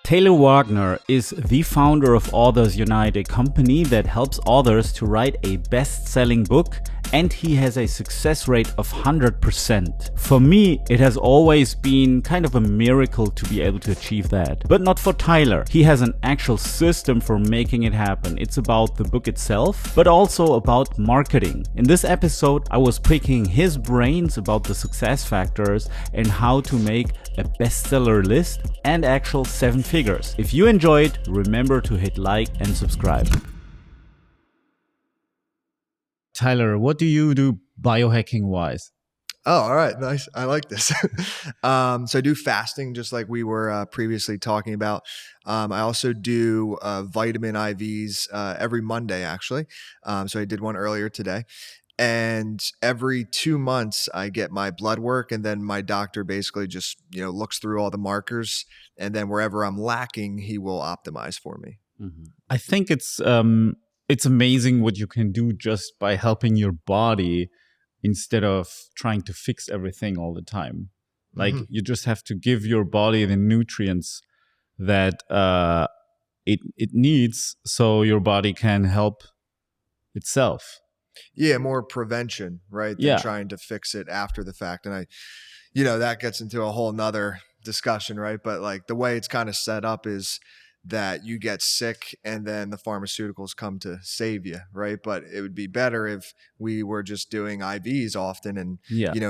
Taylor Wagner is the founder of Authors Unite, a company that helps authors to write a best-selling book, and he has a success rate of 100%. For me, it has always been kind of a miracle to be able to achieve that. But not for Tyler. He has an actual system for making it happen. It's about the book itself, but also about marketing. In this episode, I was picking his brains about the success factors and how to make a bestseller list and actual 7 figures. If you enjoyed, remember to hit like and subscribe. Tyler, what do you do biohacking wise? Oh, all right. Nice. I like this. So I do fasting, just like we were previously talking about. I also do vitamin IVs every Monday, actually. So I did one earlier today. And every 2 months, I get my blood work, and then my doctor basically just looks through all the markers, and then wherever I'm lacking, he will optimize for me. Mm-hmm. I think it's amazing what you can do just by helping your body instead of trying to fix everything all the time. Like you just have to give your body the nutrients that it needs, so your body can help itself. Yeah, more prevention, right? Than trying to fix it after the fact. And that gets into a whole nother discussion, right? But like the way it's kind of set up is that you get sick and then the pharmaceuticals come to save you, right? But it would be better if we were just doing IVs often and,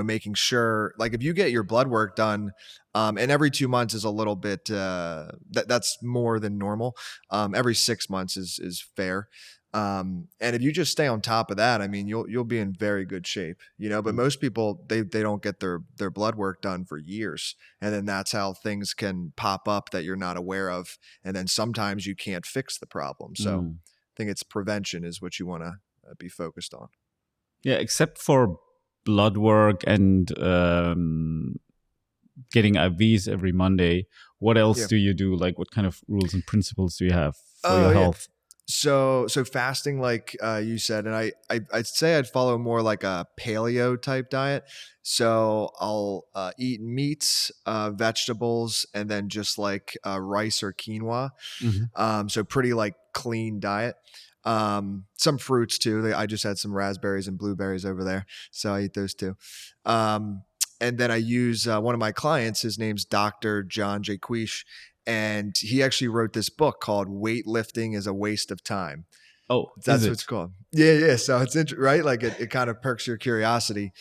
making sure, like if you get your blood work done, and every 2 months is a little bit, that's more than normal. Every 6 months is fair. And if you just stay on top of that, I mean, you'll be in very good shape, but most people, they don't get their blood work done for years. And then that's how things can pop up that you're not aware of. And then sometimes you can't fix the problem. So I think it's prevention is what you want to be focused on. Yeah. Except for blood work and, getting IVs every Monday. What else do you do? Like what kind of rules and principles do you have for your health? So fasting, like you said, and I'd say I'd follow more like a paleo type diet. So I'll eat meats, vegetables, and then just like rice or quinoa. So pretty like clean diet. Some fruits too. I just had some raspberries and blueberries over there, so I eat those too. And then I use one of my clients. His name's Dr. John Jaquish. And he actually wrote this book called Weightlifting is a Waste of Time. Oh, that's what it's called. Yeah. So it's interesting, right? Like it kind of perks your curiosity.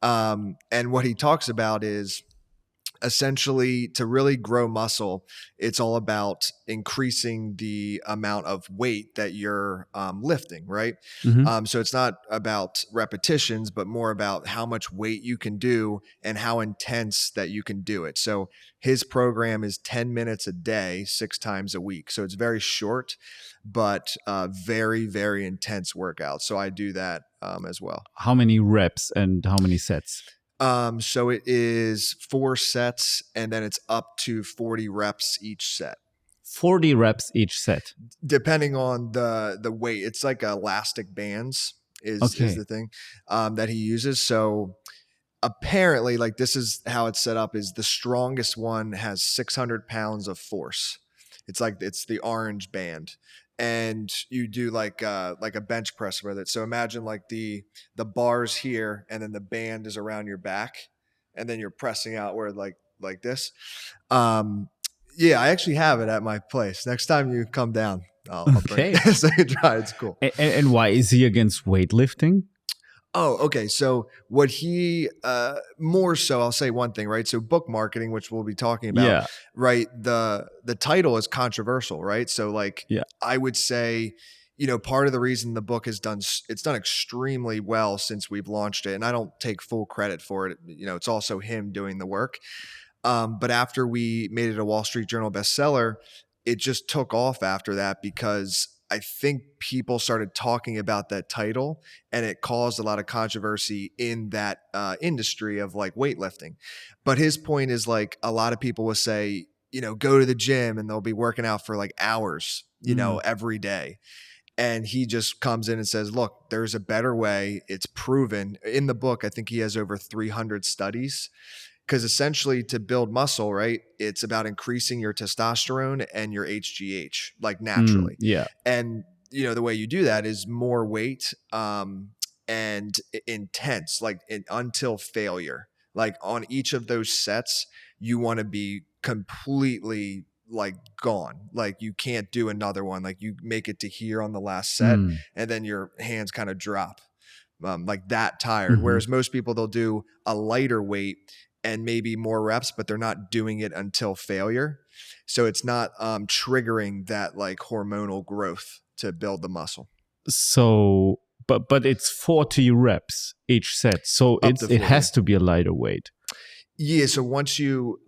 And what he talks about is essentially to really grow muscle, it's all about increasing the amount of weight that you're lifting, right? So it's not about repetitions, but more about how much weight you can do and how intense that you can do it. So his program is 10 minutes a day, 6 times a week. So it's very short, but very, very intense workout. So I do that as well. How many reps and how many sets? So it is 4 sets, and then it's up to 40 reps each set. 40 reps each set, depending on the weight. It's like elastic bands is the thing that he uses. So apparently, like this is how it's set up: is the strongest one has 600 pounds of force. It's the orange band. And you do like a bench press with it. So imagine like the bars here, and then the band is around your back, and then you're pressing outward like this. Yeah, I actually have it at my place. Next time you come down, I'll bring it so you try. It's cool. And why is he against weightlifting? Oh, okay. So what he more so, I'll say one thing, right? So book marketing, which we'll be talking about, right? The title is controversial, right? So like, I would say, part of the reason the book it's done extremely well since we've launched it, and I don't take full credit for it. It's also him doing the work. But after we made it a Wall Street Journal bestseller, it just took off after that because I think people started talking about that title, and it caused a lot of controversy in that industry of like weightlifting. But his point is like a lot of people will say, go to the gym and they'll be working out for like hours, every day. And he just comes in and says, look, there's a better way. It's proven in the book. I think he has over 300 studies. Because essentially to build muscle, right, it's about increasing your testosterone and your HGH like naturally. Yeah. And the way you do that is more weight and intense, like until failure. Like on each of those sets, you want to be completely like gone. Like you can't do another one. Like you make it to here on the last set, and then your hands kind of drop. Like that tired. Whereas most people, they'll do a lighter weight and maybe more reps, but they're not doing it until failure. So it's not triggering that like hormonal growth to build the muscle. So, but it's 40 reps each set. So it has to be a lighter weight. Yeah. So once you,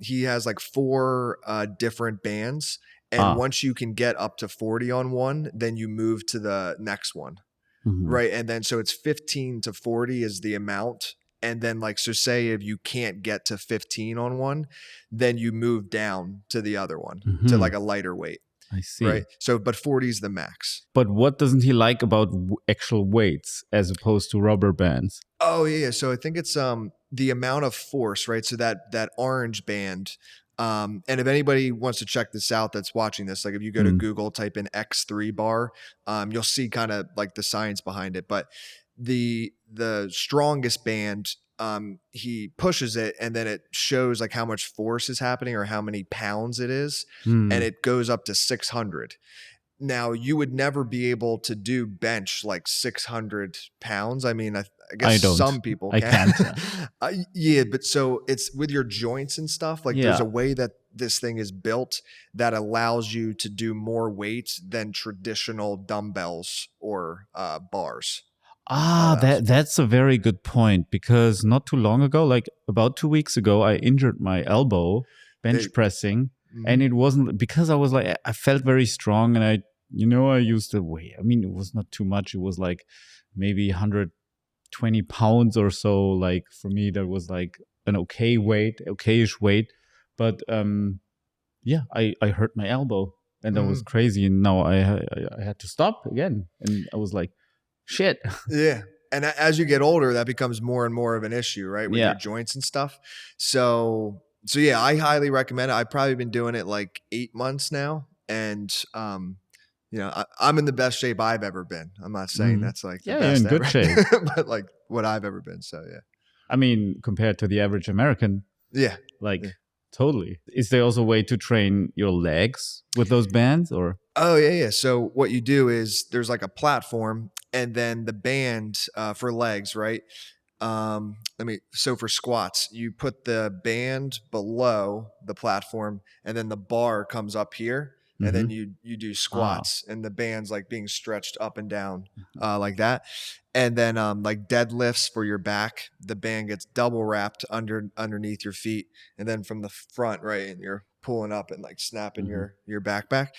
he has like 4 different bands. And once you can get up to 40 on one, then you move to the next one. Right. And then so it's 15 to 40 is the amount. And then like, so say if you can't get to 15 on one, then you move down to the other one to like a lighter weight. I see. Right. So, but 40 is the max. But what doesn't he like about actual weights as opposed to rubber bands? Oh yeah. So I think it's the amount of force, right? So that orange band. And if anybody wants to check this out that's watching this, like if you go to Google, type in X3 bar, you'll see kind of like the science behind it. But the strongest band, he pushes it and then it shows like how much force is happening or how many pounds it is. And it goes up to 600. Now you would never be able to do bench like 600 pounds. I mean, I guess some people can. I can't. Yeah, but so it's with your joints and stuff. Like there's a way that this thing is built that allows you to do more weight than traditional dumbbells or bars. That's a very good point, because not too long ago, like about 2 weeks ago, I injured my elbow bench pressing. And it wasn't because I was like, I felt very strong and I used the weight. I mean, it was not too much. It was like maybe 120 pounds or so. Like for me, that was like an okayish weight. But I hurt my elbow and that was crazy. And now I had to stop again. And I was like, shit. Yeah. And as you get older, that becomes more and more of an issue, right? With your joints and stuff. So yeah, I highly recommend it. I've probably been doing it like 8 months now. And, I'm in the best shape I've ever been. I'm not saying that's like the best you're in good shape, but like what I've ever been. So yeah. I mean, compared to the average American. Yeah. Totally. Is there also a way to train your legs with those bands or? Oh yeah. So what you do is there's like a platform and then the band for legs, right? So for squats, you put the band below the platform and then the bar comes up here and then you do squats and the band's like being stretched up and down like that. And then like deadlifts for your back, the band gets double wrapped underneath your feet. And then from the front, right, and you're pulling up and like snapping your backpack.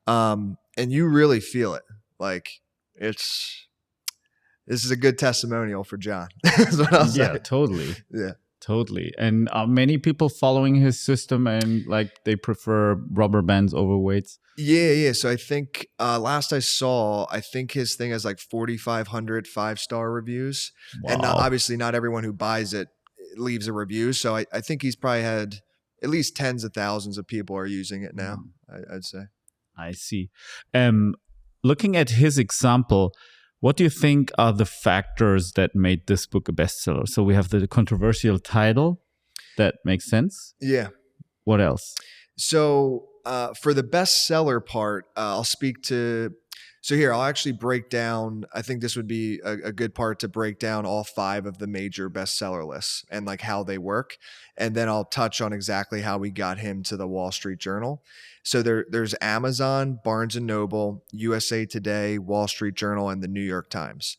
And you really feel it. Like this is a good testimonial for John. That's what I'll say. Yeah, totally. Yeah. Totally. And are many people following his system and like they prefer rubber bands over weights? Yeah. So I think last I saw, I think his thing has like 4,500 5-star reviews. Wow. And obviously not everyone who buys it leaves a review. So I think he's probably had at least tens of thousands of people are using it now, I'd say. I see. Looking at his example, what do you think are the factors that made this book a bestseller? So we have the controversial title. That makes sense. Yeah. What else? So for the bestseller part, I'll speak to... So here, I'll actually break down... I think this would be a good part to break down all 5 of the major bestseller lists and like how they work. And then I'll touch on exactly how we got him to the Wall Street Journal. So there's Amazon, Barnes & Noble, USA Today, Wall Street Journal, and the New York Times.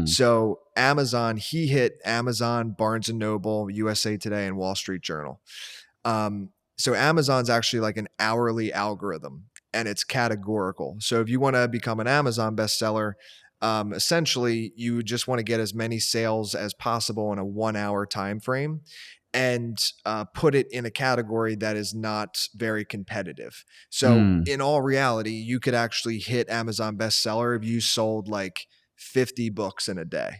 So Amazon, he hit Amazon, Barnes & Noble, USA Today, and Wall Street Journal. So Amazon's actually like an hourly algorithm and it's categorical. So if you want to become an Amazon bestseller, essentially you just want to get as many sales as possible in a 1-hour time frame and put it in a category that is not very competitive. So in all reality, you could actually hit Amazon bestseller if you sold like 50 books in a day.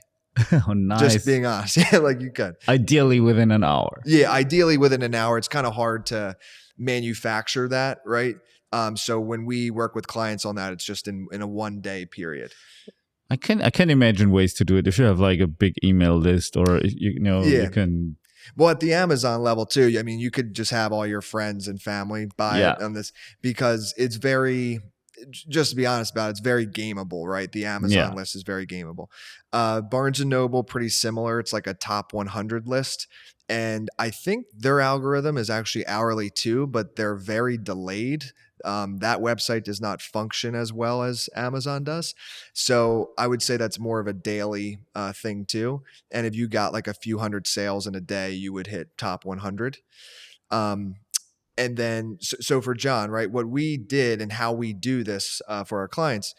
Oh, nice. Just being honest. Yeah, like you could. Ideally within an hour. Yeah, ideally within an hour. It's kind of hard to manufacture that, right? So when we work with clients on that, it's just in a 1 day period. I can imagine ways to do it. If you have like a big email list, or you can. Well, at the Amazon level too, I mean, you could just have all your friends and family buy it on this, because it's very, just to be honest about it, it's very gameable, right? The Amazon list is very gameable. Barnes and Noble, pretty similar. It's like a top 100 list. And I think their algorithm is actually hourly too, but they're very delayed. That website does not function as well as Amazon does. So I would say that's more of a daily thing too. And if you got like a few hundred sales in a day, you would hit top 100. And then, so for John, right, what we did and how we do this for our clients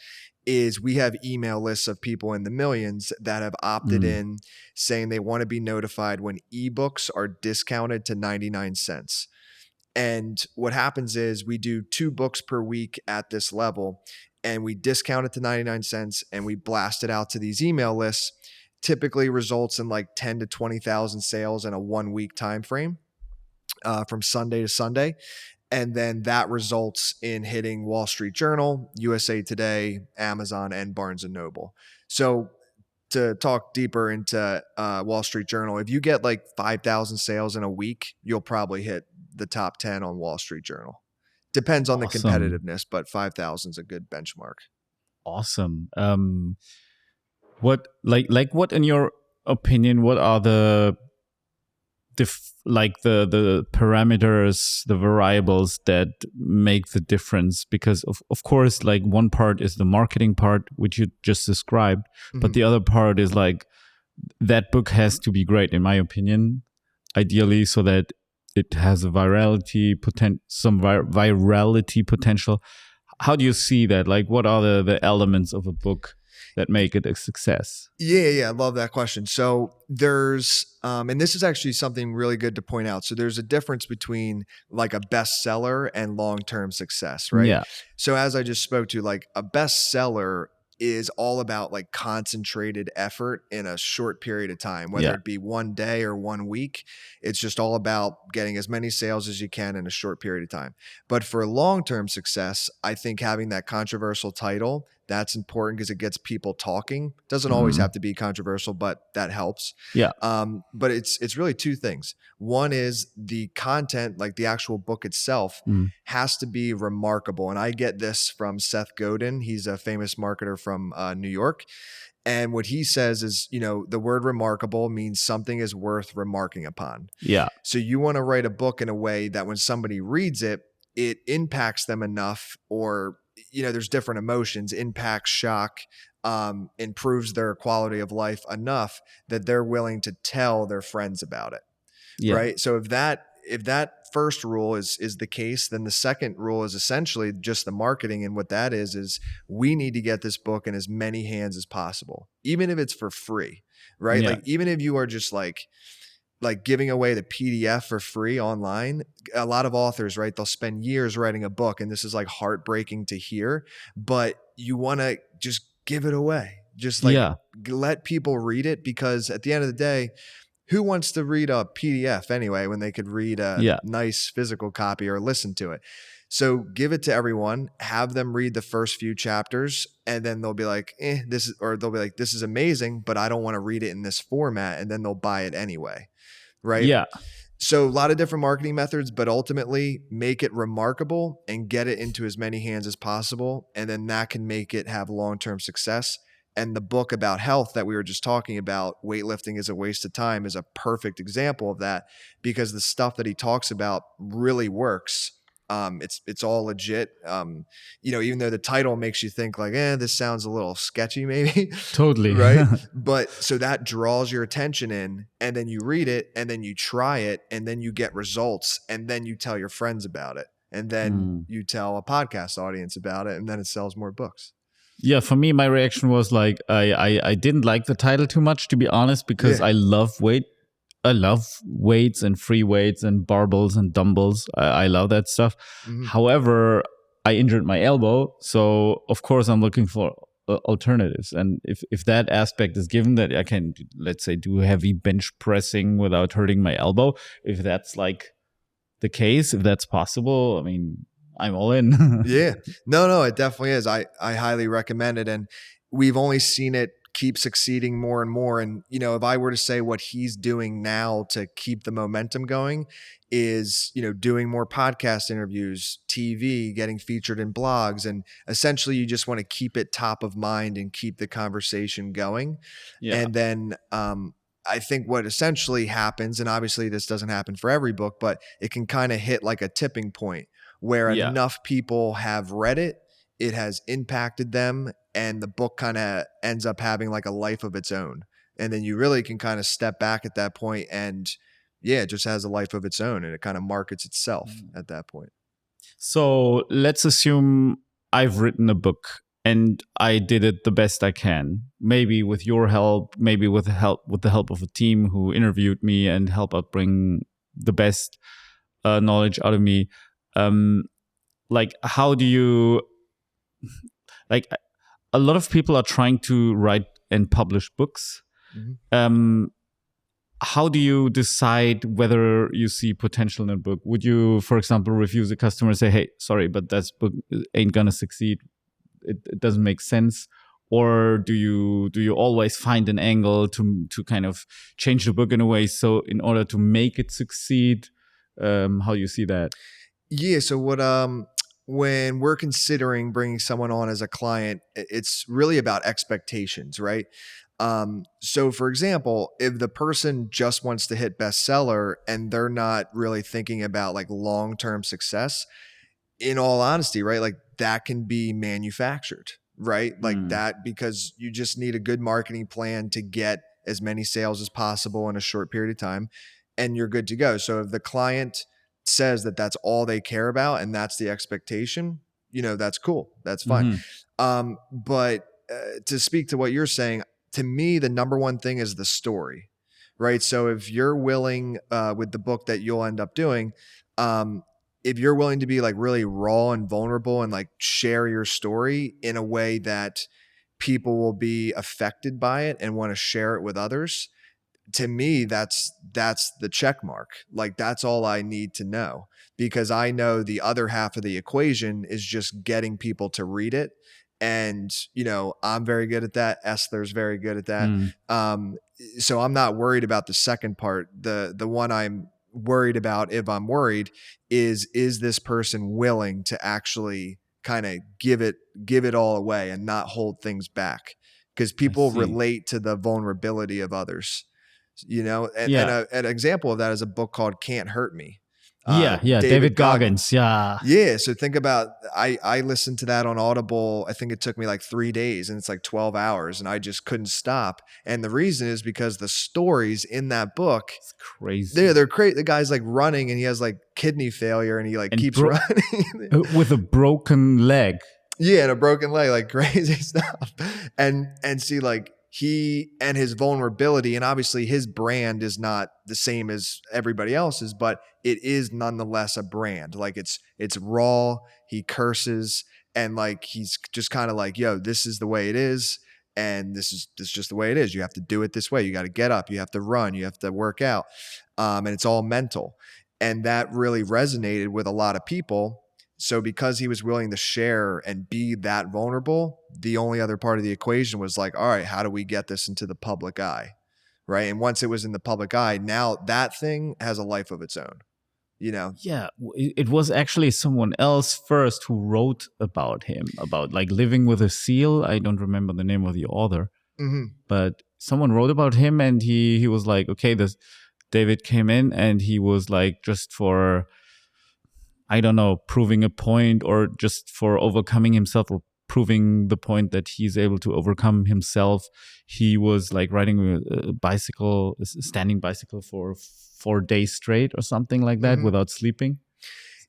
is we have email lists of people in the millions that have opted in, saying they want to be notified when ebooks are discounted to 99 cents. And what happens is we do 2 books per week at this level, and we discount it to 99 cents and we blast it out to these email lists. Typically results in like 10 to 20,000 sales in a 1 week time frame, from Sunday to Sunday. And then that results in hitting Wall Street Journal, USA Today, Amazon, and Barnes and Noble. So to talk deeper into Wall Street Journal, if you get like 5,000 sales in a week, you'll probably hit the top 10 on Wall Street Journal. Depends on the competitiveness, but 5,000 is a good benchmark. Awesome. What what in your opinion, what are the the parameters, the variables that make the difference? Because of course, like one part is the marketing part, which you just described, but the other part is like that book has to be great, in my opinion, ideally, so that it has a virality potential. How do you see that? Like, what are the elements of a book that make it a success? Yeah, I love that question. So there's, and this is actually something really good to point out. So there's a difference between like a bestseller and long-term success, right? Yeah. So as I just spoke to, like a bestseller is all about like concentrated effort in a short period of time, whether it be 1 day or 1 week. It's just all about getting as many sales as you can in a short period of time. But for long-term success, I think having that controversial title, that's important because it gets people talking. Doesn't always have to be controversial, but that helps. Yeah. But it's really 2 things. One is the content, like the actual book itself, has to be remarkable. And I get this from Seth Godin. He's a famous marketer from New York. And what he says is, the word remarkable means something is worth remarking upon. Yeah. So you want to write a book in a way that when somebody reads it, it impacts them enough, or there's different emotions, impacts, shock, improves their quality of life enough that they're willing to tell their friends about it. Yeah. Right. So if that first rule is the case, then the second rule is essentially just the marketing. And what that is we need to get this book in as many hands as possible, even if it's for free, right? Yeah. Like even if you are just like giving away the PDF for free online. A lot of authors, right, they'll spend years writing a book, and this is like heartbreaking to hear, but you want to just give it away. Just let people read it, because at the end of the day, who wants to read a PDF anyway when they could read a nice physical copy or listen to it? So give it to everyone, have them read the first few chapters, and then they'll be like, this is amazing, but I don't want to read it in this format. And then they'll buy it anyway. Right. Yeah. So a lot of different marketing methods, but ultimately make it remarkable and get it into as many hands as possible. And then that can make it have long-term success. And the book about health that we were just talking about, Weightlifting is a Waste of Time, is a perfect example of that, because the stuff that he talks about really works. It's all legit. Even though the title makes you think like, this sounds a little sketchy, maybe. Totally. Right. But so that draws your attention in, and then you read it, and then you try it, and then you get results, and then you tell your friends about it, and then you tell a podcast audience about it, and then it sells more books. Yeah, for me, my reaction was like, I didn't like the title too much, to be honest, because I love weights and free weights and barbells and dumbbells. I love that stuff. However, I injured my elbow. So, of course, I'm looking for alternatives. And if that aspect is given, that I can, let's say, do heavy bench pressing without hurting my elbow, if that's like the case, if that's possible, I mean, I'm all in. Yeah. No, it definitely is. I highly recommend it. And we've only seen it keep succeeding more and more. And, you know, if I were to say what he's doing now to keep the momentum going is, you know, doing more podcast interviews, TV, getting featured in blogs. And essentially you just want to keep it top of mind and keep the conversation going. Yeah. And then, I think what essentially happens, and obviously this doesn't happen for every book, but it can kind of hit like a tipping point where enough people have read it, it has impacted them, and the book kind of ends up having like a life of its own. And then you really can kind of step back at that point and it just has a life of its own and it kind of markets itself at that point. So let's assume I've written a book and I did it the best I can. Maybe with your help, maybe with the help of a team who interviewed me and helped out bring the best knowledge out of me. Like, how do you, like, a lot of people are trying to write and publish books. Mm-hmm. How do you decide whether you see potential in a book? Would you, for example, refuse a customer and say, hey, sorry, but that book ain't gonna succeed. It doesn't make sense. Or do you always find an angle to kind of change the book in a way so in order to make it succeed? How do you see that? Yeah. So when we're considering bringing someone on as a client, it's really about expectations, right? So for example, if the person just wants to hit bestseller and they're not really thinking about like long-term success, in all honesty, right? Like that can be manufactured, right? Like that, because you just need a good marketing plan to get as many sales as possible in a short period of time and you're good to go. So if the client says that that's all they care about and that's the expectation, you know, that's cool. That's fine. Mm-hmm. But to speak to what you're saying, to me, the number one thing is the story, right? So if you're willing with the book that you'll end up doing, if you're willing to be like really raw and vulnerable and like share your story in a way that people will be affected by it and want to share it with others, to me, that's the check mark. Like that's all I need to know, because I know the other half of the equation is just getting people to read it. And, you know, I'm very good at that. Esther's very good at that. So I'm not worried about the second part. The one I'm worried about, if I'm worried, is this person willing to actually kind of give it all away and not hold things back? Because people relate to the vulnerability of others, you know, and an example of that is a book called Can't Hurt Me. David Goggins. Yeah. So think about, I listened to that on Audible. I think it took me like 3 days and it's like 12 hours and I just couldn't stop. And the reason is because the stories in that book, it's crazy. They're crazy. The guy's like running and he has like kidney failure and he like keeps running with a broken leg. Yeah. And a broken leg, like crazy stuff. And see, like, he and his vulnerability, and obviously his brand is not the same as everybody else's, but it is nonetheless a brand. Like it's raw. He curses and like he's just kind of like, yo, this is the way it is, and this is just the way it is. You have to do it this way. You got to get up. You have to run. You have to work out, and it's all mental. And that really resonated with a lot of people. So because he was willing to share and be that vulnerable, the only other part of the equation was like, all right, how do we get this into the public eye? Right. And once it was in the public eye, now that thing has a life of its own, you know? Yeah. It was actually someone else first who wrote about him, about like living with a seal. I don't remember the name of the author, but someone wrote about him and he was like, okay, this David came in and he was like, just for, I don't know, proving a point or just for overcoming himself or proving the point that he's able to overcome himself. He was like riding a standing bicycle for 4 days straight or something like that without sleeping.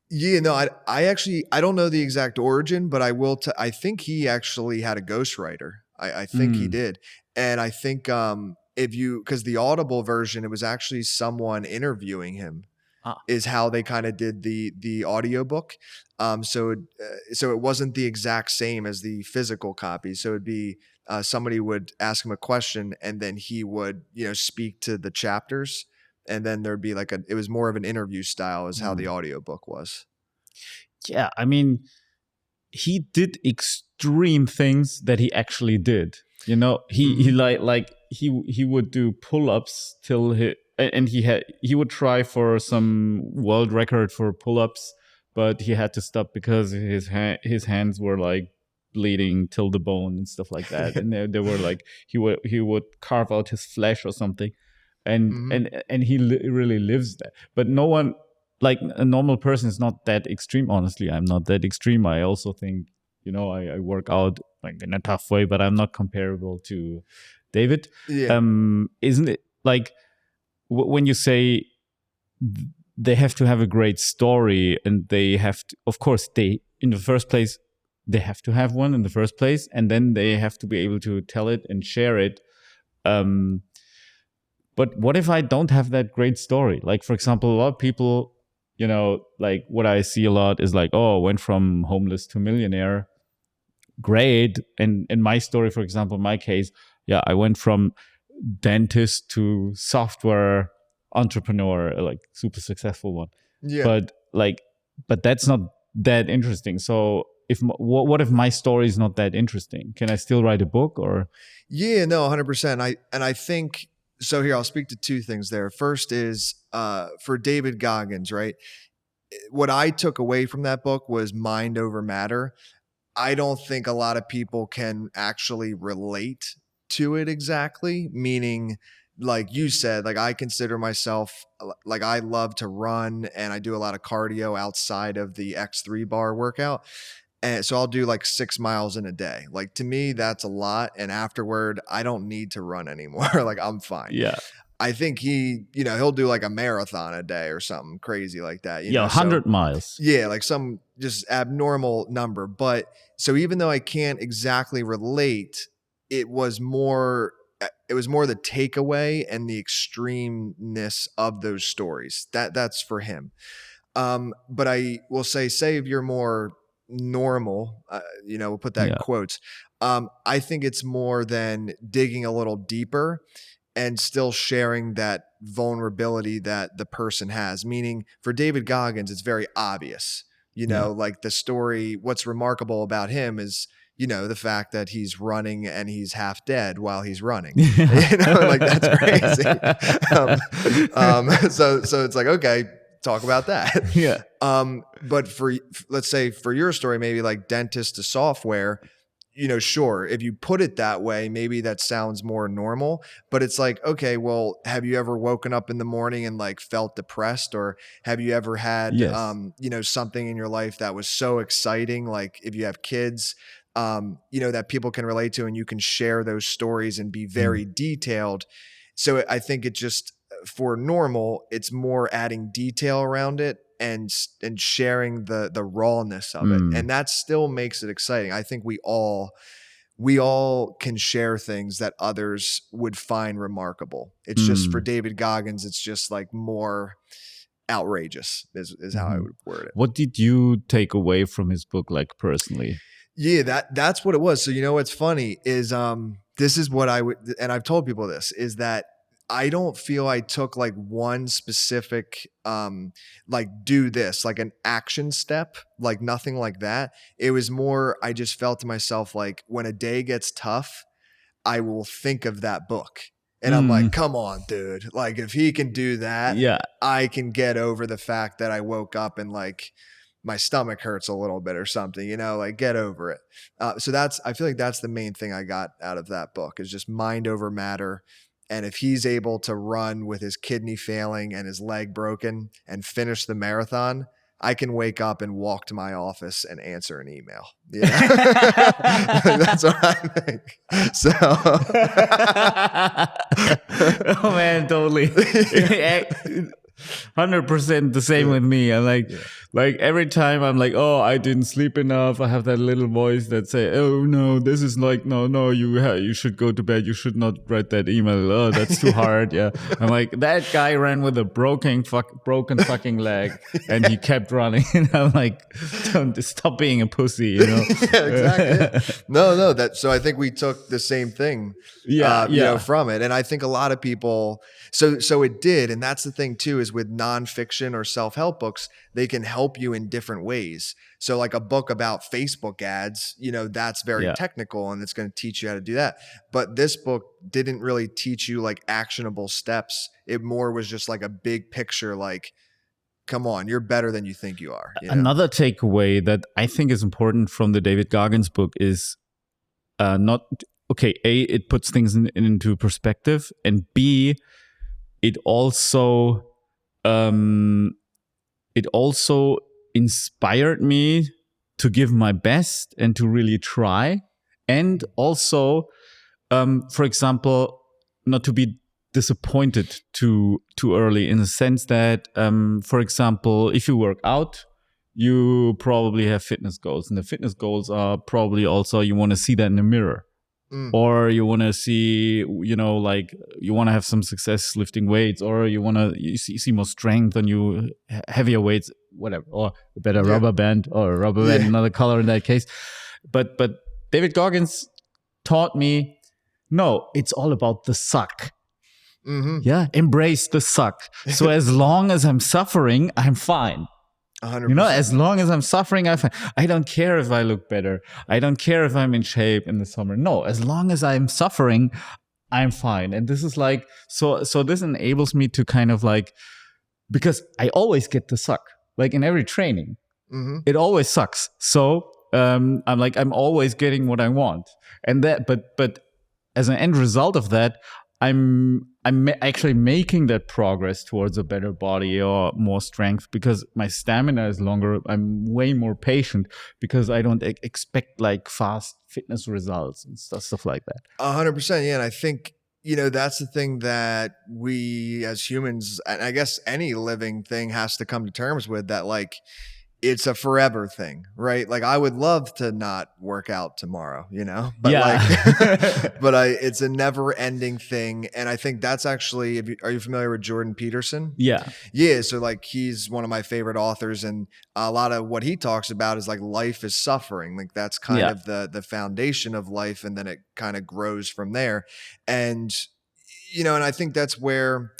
Yeah, no, I actually, I don't know the exact origin, but I will, I think he actually had a ghostwriter. I think he did. And I think because the Audible version, it was actually someone interviewing him. is how they kind of did the audiobook. So it wasn't the exact same as the physical copy. So it'd be somebody would ask him a question, and then he would speak to the chapters, and then there'd be like it was more of an interview style is how the audiobook was. Yeah, I mean, he did extreme things that he actually did. He he would do pull-ups till he would try for some world record for pull-ups, but he had to stop because his hands were like bleeding till the bone and stuff like that. And they were like he would carve out his flesh or something, and he really lives that. But no one, like a normal person, is not that extreme. Honestly, I'm not that extreme. I also think I work out like in a tough way, but I'm not comparable to David. Yeah. Isn't it like when you say they have to have a great story, and they have to, of course, in the first place, they have to have one in the first place, and then they have to be able to tell it and share it. But what if I don't have that great story? Like, for example, a lot of people, like what I see a lot is like, oh, went from homeless to millionaire. Great. And in my story, for example, in my case, yeah, I went from dentist to software entrepreneur, like super successful one. Yeah. But that's not that interesting. So what if my story is not that interesting? Can I still write a book or? Yeah, no, 100%. I think so. Here, I'll speak to two things there. First is for David Goggins, right? What I took away from that book was mind over matter. I don't think a lot of people can actually relate to it exactly, meaning like you said, like I consider myself, like I love to run and I do a lot of cardio outside of the X3 bar workout. And so I'll do like 6 miles in a day. Like to me, that's a lot. And afterward, I don't need to run anymore. Like I'm fine. Yeah. I think he'll do like a marathon a day or something crazy like that. 100 miles. Yeah, like some just abnormal number. But so even though I can't exactly relate, it was more the takeaway and the extremeness of those stories. That's for him. But I will say if you're more normal, we'll put that in quotes. I think it's more than digging a little deeper and still sharing that vulnerability that the person has. Meaning for David Goggins, it's very obvious, like the story, what's remarkable about him is, the fact that he's running and he's half dead while he's running, like that's crazy. So it's like, okay, talk about that. Yeah. But let's say for your story, maybe like dentist to software, sure, if you put it that way, maybe that sounds more normal, but it's like, okay, well, have you ever woken up in the morning and like felt depressed, or have you ever had, something in your life that was so exciting? Like if you have kids, that people can relate to and you can share those stories and be very detailed. So I think it just, for normal, it's more adding detail around it and sharing the rawness of it. And that still makes it exciting. I think we all can share things that others would find remarkable. It's just for David Goggins, it's just like more outrageous is how I would word it. What did you take away from his book, like personally? Yeah, that's what it was. So what's funny is this is what I would, and I've told people this, is that I don't feel I took like one specific, like do this, like an action step, like nothing like that. It was more, I just felt to myself, like when a day gets tough, I will think of that book. And I'm like, come on, dude. Like if he can do that, I can get over the fact that I woke up and like my stomach hurts a little bit or something, like get over it. So I feel like that's the main thing I got out of that book, is just mind over matter. And if he's able to run with his kidney failing and his leg broken and finish the marathon, I can wake up and walk to my office and answer an email. Yeah. That's what I think. So. Oh man, totally. 100% the same with me. I'm like every time I'm like, oh, I didn't sleep enough. I have that little voice that say, oh no, this is like, no, you should go to bed. You should not write that email. Oh, that's too hard. Yeah. I'm like, that guy ran with a broken fucking leg and he kept running. And I'm like, don't stop being a pussy, you know? Yeah, exactly. No. So I think we took the same thing, you know, from it. And I think a lot of people, so it did. And that's the thing too, is with nonfiction or self-help books, they can help you in different ways. So like a book about Facebook ads, you know, that's very technical and it's going to teach you how to do that. But this book didn't really teach you like actionable steps. It more was just like a big picture, like, come on, you're better than you think you are. You know? Another takeaway that I think is important from the David Goggins book is it puts things into perspective, and B, it also inspired me to give my best and to really try, and also, for example, not to be disappointed too early, in the sense that, for example, if you work out, you probably have fitness goals, and the fitness goals are probably also, you want to see that in the mirror. Or you want to see, you know, like you want to have some success lifting weights, or you want to see more strength on you, heavier weights, whatever, or a better rubber band, another color in that case. But David Goggins taught me, no, it's all about the suck. Yeah, embrace the suck. So as long as I'm suffering, I'm fine. 100%. You know, as long as I'm suffering, I'm fine. I don't care if I look better. I don't care if I'm in shape in the summer. No, as long as I'm suffering, I'm fine. And this is like, so this enables me to kind of like, because I always get the suck, like in every training, it always sucks. So I'm always getting what I want. And that, but as an end result of that, I'm actually making that progress towards a better body or more strength, because my stamina is longer. I'm way more patient because I don't expect like fast fitness results and stuff like that. 100%. Yeah. And I think, you know, that's the thing that we as humans, and I guess any living thing, has to come to terms with, that like, it's a forever thing, right? Like I would love to not work out tomorrow, you know, but it's a never ending thing. And I think that's actually, are you familiar with Jordan Peterson? Yeah. Yeah. So like, he's one of my favorite authors, and a lot of what he talks about is like life is suffering. Like that's kind of the foundation of life. And then it kind of grows from there. And, you know, and I think that's where,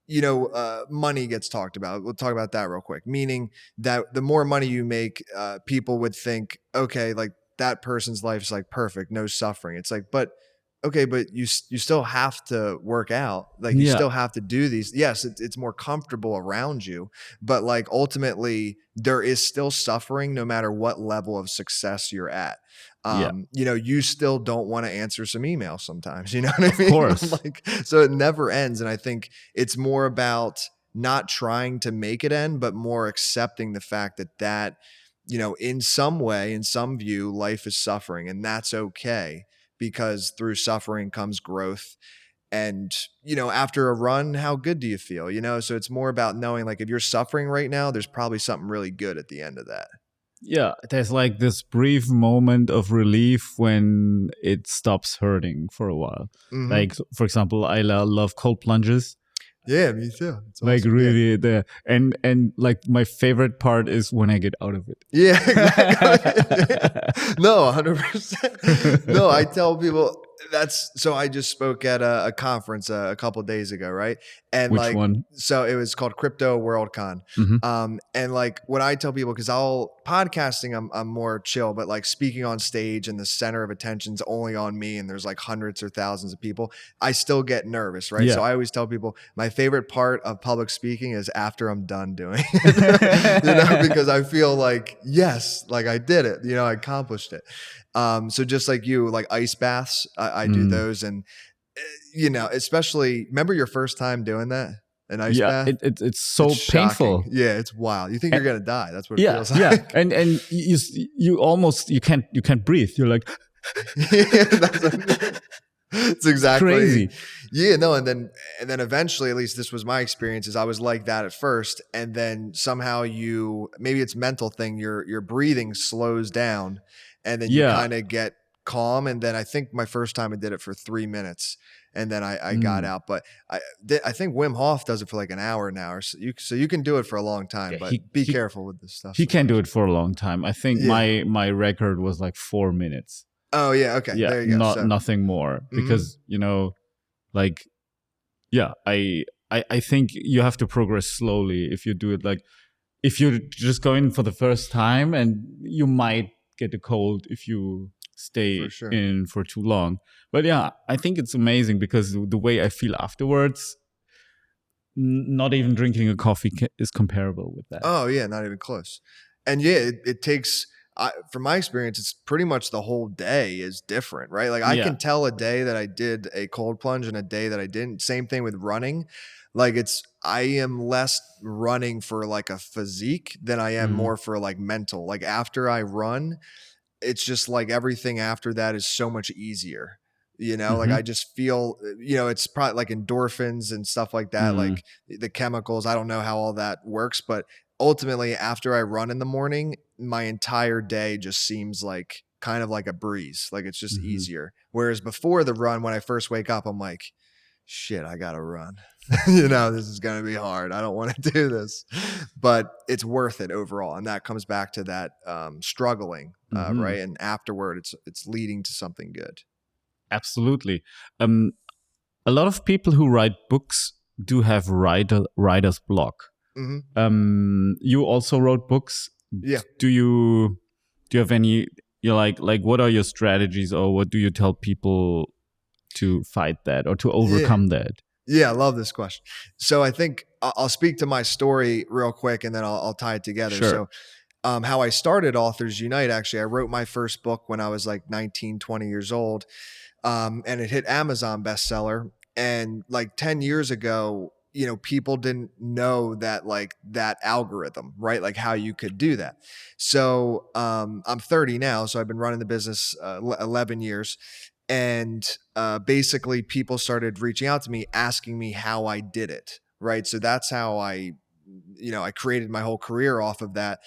you know, money gets talked about. We'll talk about that real quick. Meaning that the more money you make, people would think, okay, like that person's life is like perfect, no suffering. It's like, but you still have to work out. Like you still have to do these. Yes, it's more comfortable around you, but like ultimately there is still suffering no matter what level of success you're at. You know, you still don't want to answer some emails sometimes, you know what I mean? Of course. Like, so it never ends. And I think it's more about not trying to make it end, but more accepting the fact that, you know, in some way, in some view, life is suffering, and that's okay, because through suffering comes growth. And, you know, after a run, how good do you feel? You know, so it's more about knowing, like, if you're suffering right now, there's probably something really good at the end of that. Yeah, there's like this brief moment of relief when it stops hurting for a while. Like, for example, I love cold plunges. Yeah, me too. It's like awesome. really there. And like my favorite part is when I get out of it. Yeah, exactly. No, 100%. No, I tell people so I just spoke at a conference a couple of days ago, right? And which like, one? So it was called Crypto WorldCon. And like what I tell people, because podcasting, I'm more chill, but like speaking on stage and the center of attention's only on me, and there's like hundreds or thousands of people, I still get nervous, right? So I always tell people my favorite part of public speaking is after I'm done doing it, you know, because I feel like, yes, like I did it, you know, I accomplished it. So just like you, like ice baths, I do those. And, you know, especially, remember your first time doing that? An ice bath? It's so painful. Yeah, it's wild. You think you're going to die. That's what it feels like. Yeah. And you almost, you can't breathe. You're like, It's exactly crazy. Yeah, no, and then eventually, at least this was my experience, is I was like that at first, and then somehow maybe it's mental thing, your breathing slows down, and then you Yeah. kind of get calm. And then I think my first time I did it for 3 minutes, and then I got Mm. out. But I think Wim Hof does it for like an hour now, or so you can do it for a long time, Yeah, but be careful with this stuff he can do sometimes. it for a long time. I think Yeah. my record was like 4 minutes. Oh yeah. Okay. Yeah, There you go. not So. nothing more, Mhm. because like, yeah, I think you have to progress slowly if you do it. Like, if you just go in for the first time, and you might get a cold if you For stay sure. in for too long. But yeah, I think it's amazing, because the way I feel afterwards, not even drinking a coffee is comparable with that. Oh yeah, not even close. And yeah, it takes. From my experience, it's pretty much the whole day is different, right? Like I Yeah. can tell a day that I did a cold plunge and a day that I didn't. Same thing with running. Like I am less running for like a physique than I am more for like mental. Like after I run, it's just like everything after that is so much easier. Like I just feel, it's probably like endorphins and stuff like that, like the chemicals. I don't know how all that works, but ultimately, after I run in the morning, my entire day just seems like kind of like a breeze. Like it's just easier. Whereas before the run, when I first wake up, I'm like, shit, I gotta run. This is gonna be hard. I don't want to do this, but it's worth it overall. And that comes back to that struggling, right? And afterward, it's leading to something good. Absolutely. A lot of people who write books do have writer's block. You also wrote books. Yeah. Do you have any? You're like what are your strategies, or what do you tell people to fight that or to overcome that? Yeah, I love this question. So I think I'll speak to my story real quick, and then I'll tie it together. Sure. So how I started Authors Unite, actually, I wrote my first book when I was like 19, 20 years old, and it hit Amazon bestseller. And like 10 years ago, people didn't know that, like that algorithm, right? Like how you could do that. So I'm 30 now, so I've been running the business 11 years. And basically people started reaching out to me, asking me how I did it. Right. So that's how I created my whole career off of that.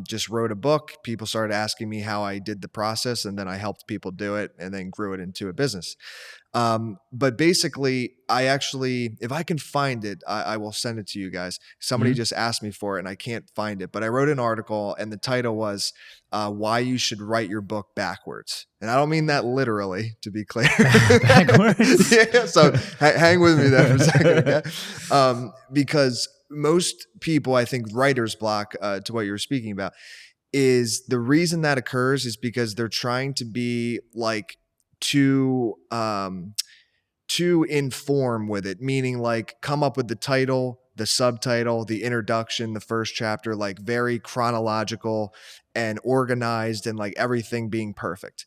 Just wrote a book. People started asking me how I did the process, and then I helped people do it and then grew it into a business. But basically, if I can find it, I will send it to you guys. Somebody just asked me for it and I can't find it, but I wrote an article and the title was Why You Should Write Your Book Backwards. And I don't mean that literally, to be clear. Backwards? Yeah, so hang with me there for a second, okay? Because most people, I think, writer's block, to what you were speaking about, is the reason that occurs is because they're trying to be like too inform with it, meaning like come up with the title, the subtitle, the introduction, the first chapter, like very chronological and organized, and like everything being perfect.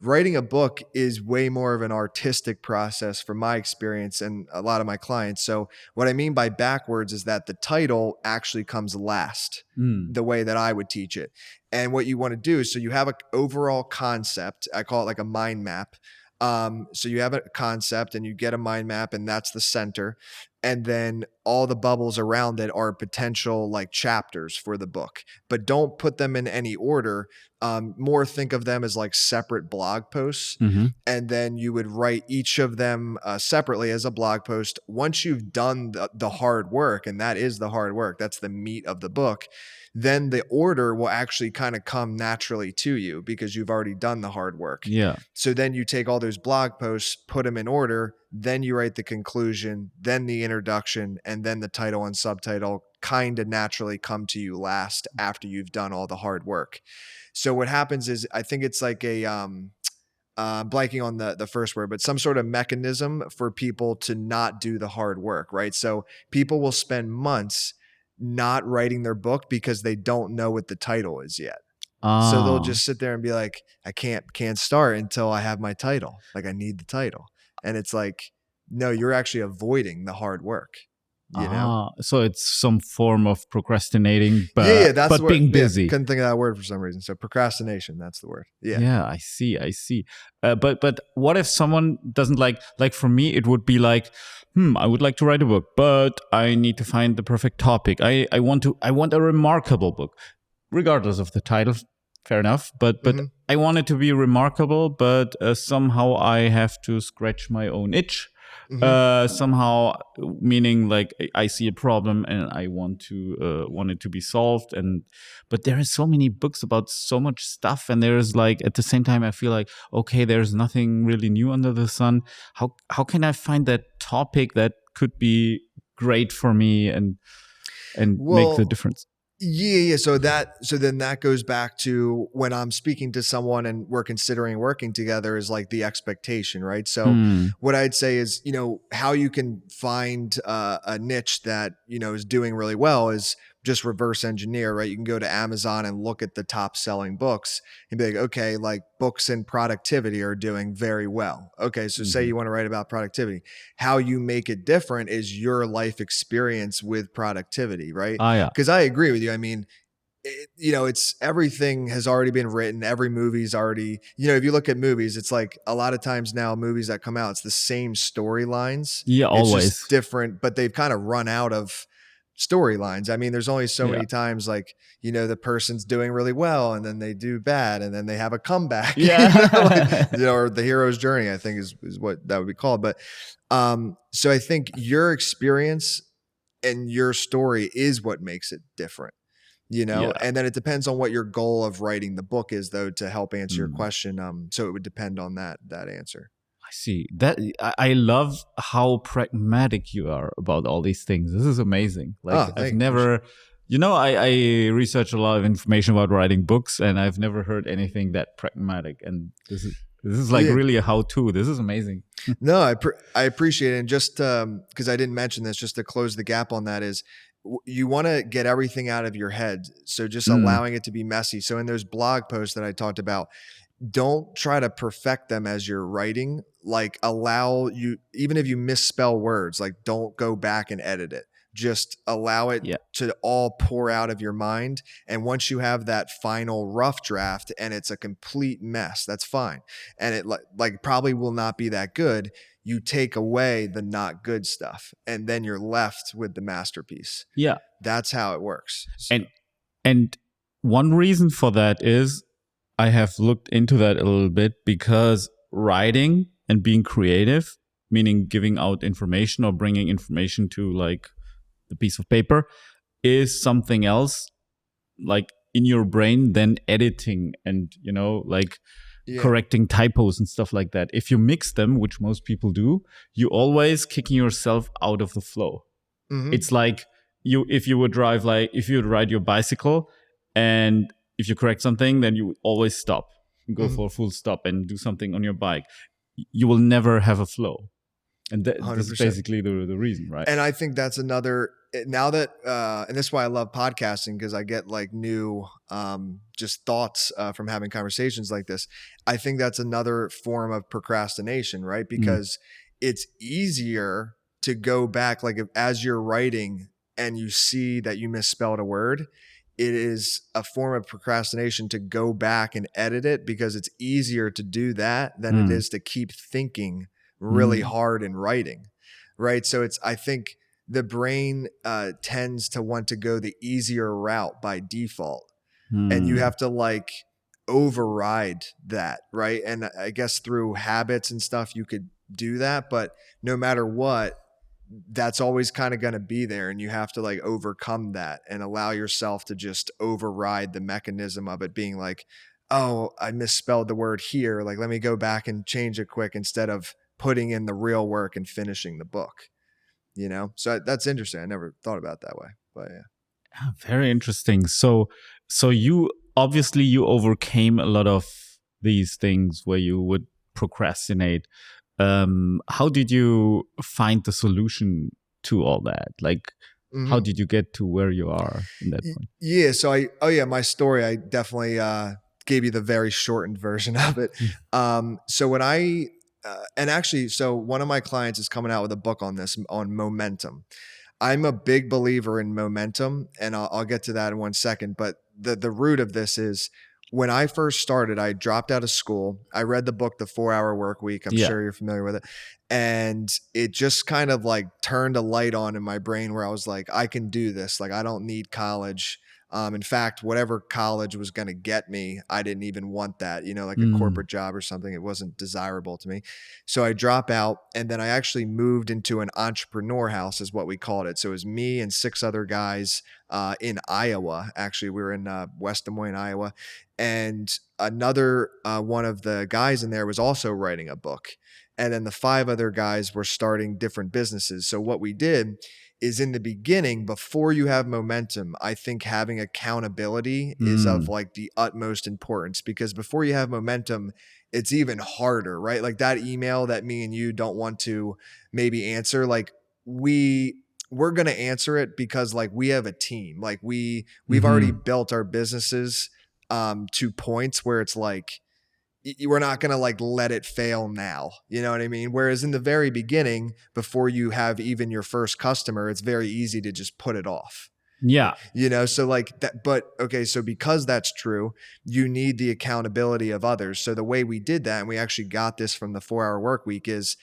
Writing a book is way more of an artistic process from my experience and a lot of my clients. So what I mean by backwards is that the title actually comes last, the way that I would teach it. And what you want to do is, so you have an overall concept. I call it like a mind map. So you have a concept and you get a mind map, and that's the center. And then all the bubbles around it are potential like chapters for the book, but don't put them in any order. More think of them as like separate blog posts. And then you would write each of them separately as a blog post. Once you've done the hard work, and that is the hard work, that's the meat of the book, then the order will actually kind of come naturally to you because you've already done the hard work. Yeah. So then you take all those blog posts, put them in order, then you write the conclusion, then the introduction, and then the title and subtitle kind of naturally come to you last after you've done all the hard work. So what happens is, I think it's like a blanking on the first word, but some sort of mechanism for people to not do the hard work, right? So people will spend months not writing their book because they don't know what the title is yet. So they'll just sit there and be like, I can't start until I have my title. Like I need the title. And it's like, no, you're actually avoiding the hard work. you know? So it's some form of procrastinating, Yeah, that's but the word. being busy. Couldn't think of that word for some reason. So procrastination, that's the word. Yeah, I see. But what if someone doesn't like for me, it would be like, I would like to write a book, but I need to find the perfect topic. I want a remarkable book, regardless of the title. Fair enough. But I want it to be remarkable, but somehow I have to scratch my own itch. Somehow, meaning like I see a problem and I want it to be solved, but there are so many books about so much stuff, and there's like at the same time I feel like, okay, there's nothing really new under the sun. How can I find that topic that could be great for me and make the difference? Yeah. So then that goes back to when I'm speaking to someone and we're considering working together is like the expectation, right? So what I'd say is, how you can find a niche that, is doing really well is just reverse engineer, right? You can go to Amazon and look at the top selling books and be like, okay, like books in productivity are doing very well. Okay. So say you want to write about productivity. How you make it different is your life experience with productivity, right? Because I agree with you. I mean, it's everything has already been written. Every movie's already, if you look at movies, it's like a lot of times now movies that come out, it's the same storylines. Yeah, always. It's just different, but they've kind of run out of storylines. I mean, there's only so many times like, the person's doing really well and then they do bad and then they have a comeback. Yeah. Or the hero's journey, I think is what that would be called. But so I think your experience and your story is what makes it different. And then it depends on what your goal of writing the book is, though, to help answer your question. So it would depend on that answer. I see that. I love how pragmatic you are about all these things. This is amazing. Like I've never, I research a lot of information about writing books, and I've never heard anything that pragmatic. And this is like really a how-to. This is amazing. No, I appreciate it. And just because I didn't mention this, just to close the gap on that is, you want to get everything out of your head. So just allowing it to be messy. So in those blog posts that I talked about, don't try to perfect them as you're writing. Like even if you misspell words, like don't go back and edit it. Just allow it to all pour out of your mind. And once you have that final rough draft and it's a complete mess, that's fine. And it like probably will not be that good. You take away the not good stuff and then you're left with the masterpiece. Yeah. That's how it works. So. And one reason for that is I have looked into that a little bit, because writing and being creative, meaning giving out information or bringing information to like the piece of paper, is something else like in your brain than editing and, correcting typos and stuff like that. If you mix them, which most people do, you always kicking yourself out of the flow. It's like if you would ride your bicycle and if you correct something, then you always stop and go for a full stop and do something on your bike. You will never have a flow. And this is basically the reason, right? And I think that's another, now that, and that's why I love podcasting, because I get like new just thoughts from having conversations like this. I think that's another form of procrastination, right? Because it's easier to go back, like as you're writing and you see that you misspelled a word, it is a form of procrastination to go back and edit it, because it's easier to do that than it is to keep thinking really hard in writing, right? So I think the brain tends to want to go the easier route by default, and you have to like override that, right? And I guess through habits and stuff you could do that, but no matter what, that's always kind of going to be there, and you have to like overcome that and allow yourself to just override the mechanism of it being like, oh, I misspelled the word here, like let me go back and change it quick, instead of putting in the real work and finishing the book, So that's interesting. I never thought about it that way, but yeah. Very interesting. So you obviously overcame a lot of these things where you would procrastinate. How did you find the solution to all that? Like, how did you get to where you are in that point? Yeah. So my story, I definitely gave you the very shortened version of it. So when so one of my clients is coming out with a book on momentum. I'm a big believer in momentum, and I'll get to that in 1 second. But the root of this is, when I first started, I dropped out of school. I read the book, The 4 Hour Work Week. I'm sure you're familiar with it. And it just kind of like turned a light on in my brain where I was like, I can do this. Like, I don't need college. In fact, whatever college was going to get me, I didn't even want that, like a corporate job or something. It wasn't desirable to me. So I drop out, and then I actually moved into an entrepreneur house, is what we called it. So it was me and 6 other guys in Iowa. Actually, we were in West Des Moines, Iowa. And another one of the guys in there was also writing a book. And then the 5 other guys were starting different businesses. So what we did is, in the beginning, before you have momentum, I think having accountability is of like the utmost importance, because before you have momentum, it's even harder, right? Like that email that me and you don't want to maybe answer, like we're going to answer it because like we have a team. Like we've already built our businesses to points where it's like, we're not going to like let it fail now. You know what I mean? Whereas in the very beginning, before you have even your first customer, it's very easy to just put it off. Yeah. So like that, but okay. So because that's true, you need the accountability of others. So the way we did that, and we actually got this from the 4 Hour Work Week, is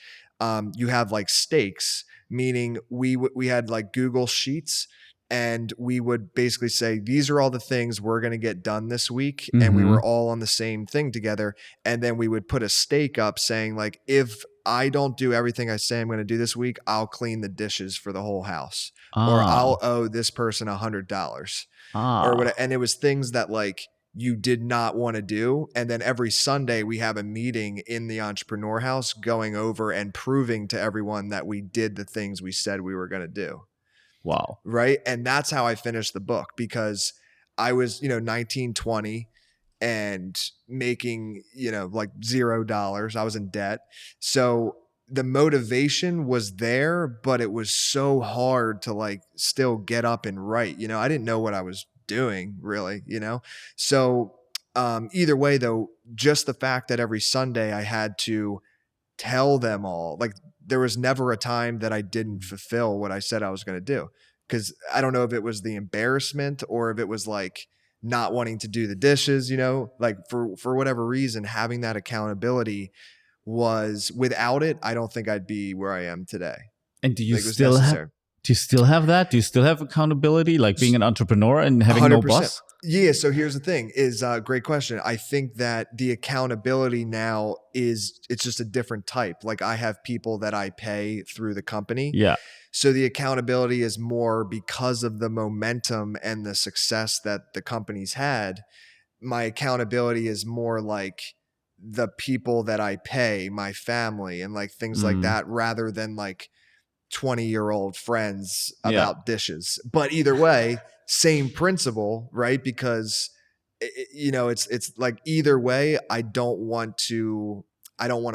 you have like stakes, meaning we had like Google Sheets, and we would basically say, these are all the things we're going to get done this week. And we were all on the same thing together. And then we would put a stake up saying like, if I don't do everything I say I'm going to do this week, I'll clean the dishes for the whole house, or I'll owe this person $100 or whatever. And it was things that like you did not want to do. And then every Sunday we have a meeting in the entrepreneur house going over and proving to everyone that we did the things we said we were going to do. Wow. Right. And that's how I finished the book, because I was, 19, 20 and making, like $0. I was in debt. So the motivation was there, but it was so hard to like still get up and write. I didn't know what I was doing really, So either way though, just the fact that every Sunday I had to tell them all, like there was never a time that I didn't fulfill what I said I was going to do. Because I don't know if it was the embarrassment or if it was like not wanting to do the dishes, like for whatever reason, having that accountability was, without it, I don't think I'd be where I am today. And do you still have that? Do you still have accountability, like being an entrepreneur and having 100%. No boss? Yeah. So here's the thing is great question. I think that the accountability now it's just a different type. Like I have people that I pay through the company. Yeah. So the accountability is more because of the momentum and the success that the company's had. My accountability is more like the people that I pay, my family and like things like that, rather than like 20-year-old friends about dishes. But either way, same principle, right? Because it's like either way, I don't want to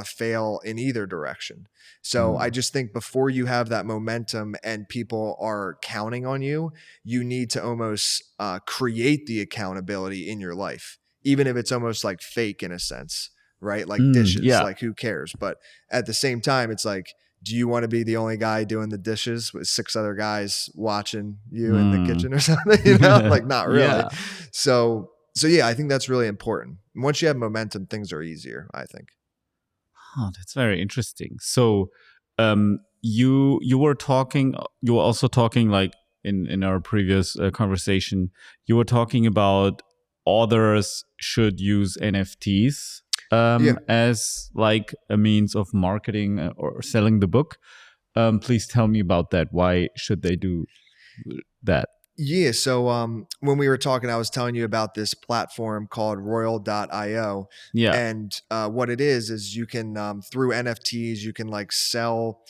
fail in either direction. So I just think before you have that momentum and people are counting on you, you need to almost create the accountability in your life, even if it's almost like fake in a sense, right? Like dishes, like who cares? But at the same time, it's like, do you want to be the only guy doing the dishes with 6 other guys watching you in the kitchen or something? Like not really. Yeah. So yeah, I think that's really important. Once you have momentum, things are easier, I think. Oh, that's very interesting. So, you were also talking like in our previous conversation, you were talking about authors should use NFTs as like a means of marketing or selling the book. Please tell me about that. Why should they do that? Yeah. So when we were talking, I was telling you about this platform called Royal.io. Yeah. And what it is you can, through NFTs, you can like sell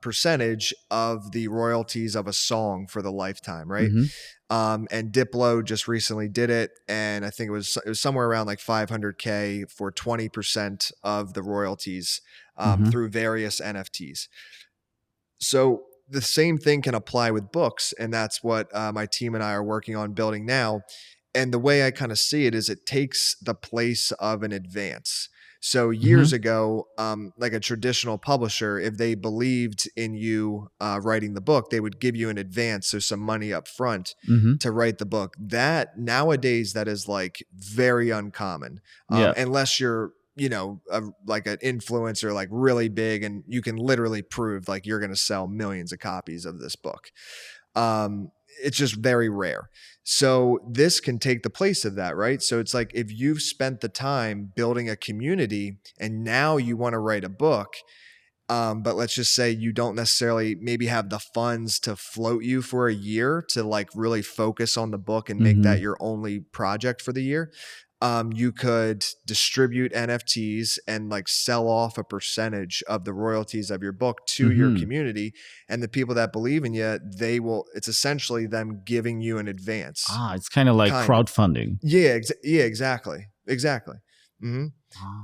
percentage of the royalties of a song for the lifetime, right? And Diplo just recently did it. And I think it was somewhere around like $500K for 20% of the royalties through various NFTs. So the same thing can apply with books. And that's what my team and I are working on building now. And the way I kind of see it is it takes the place of an advance. So years ago, like a traditional publisher, if they believed in you writing the book, they would give you an advance, so some money up front to write the book. That nowadays, that is like very uncommon, unless you're, you know, like an influencer, like really big, and you can literally prove like you're going to sell millions of copies of this book. It's just very rare. So this can take the place of that, right? So it's like if you've spent the time building a community and now you want to write a book, but let's just say you don't necessarily maybe have the funds to float you for a year to like really focus on the book and make that your only project for the year. You could distribute NFTs and like sell off a percentage of the royalties of your book to your community, and the people that believe in you, it's essentially them giving you an advance. It's kind of like crowdfunding. Yeah, exactly.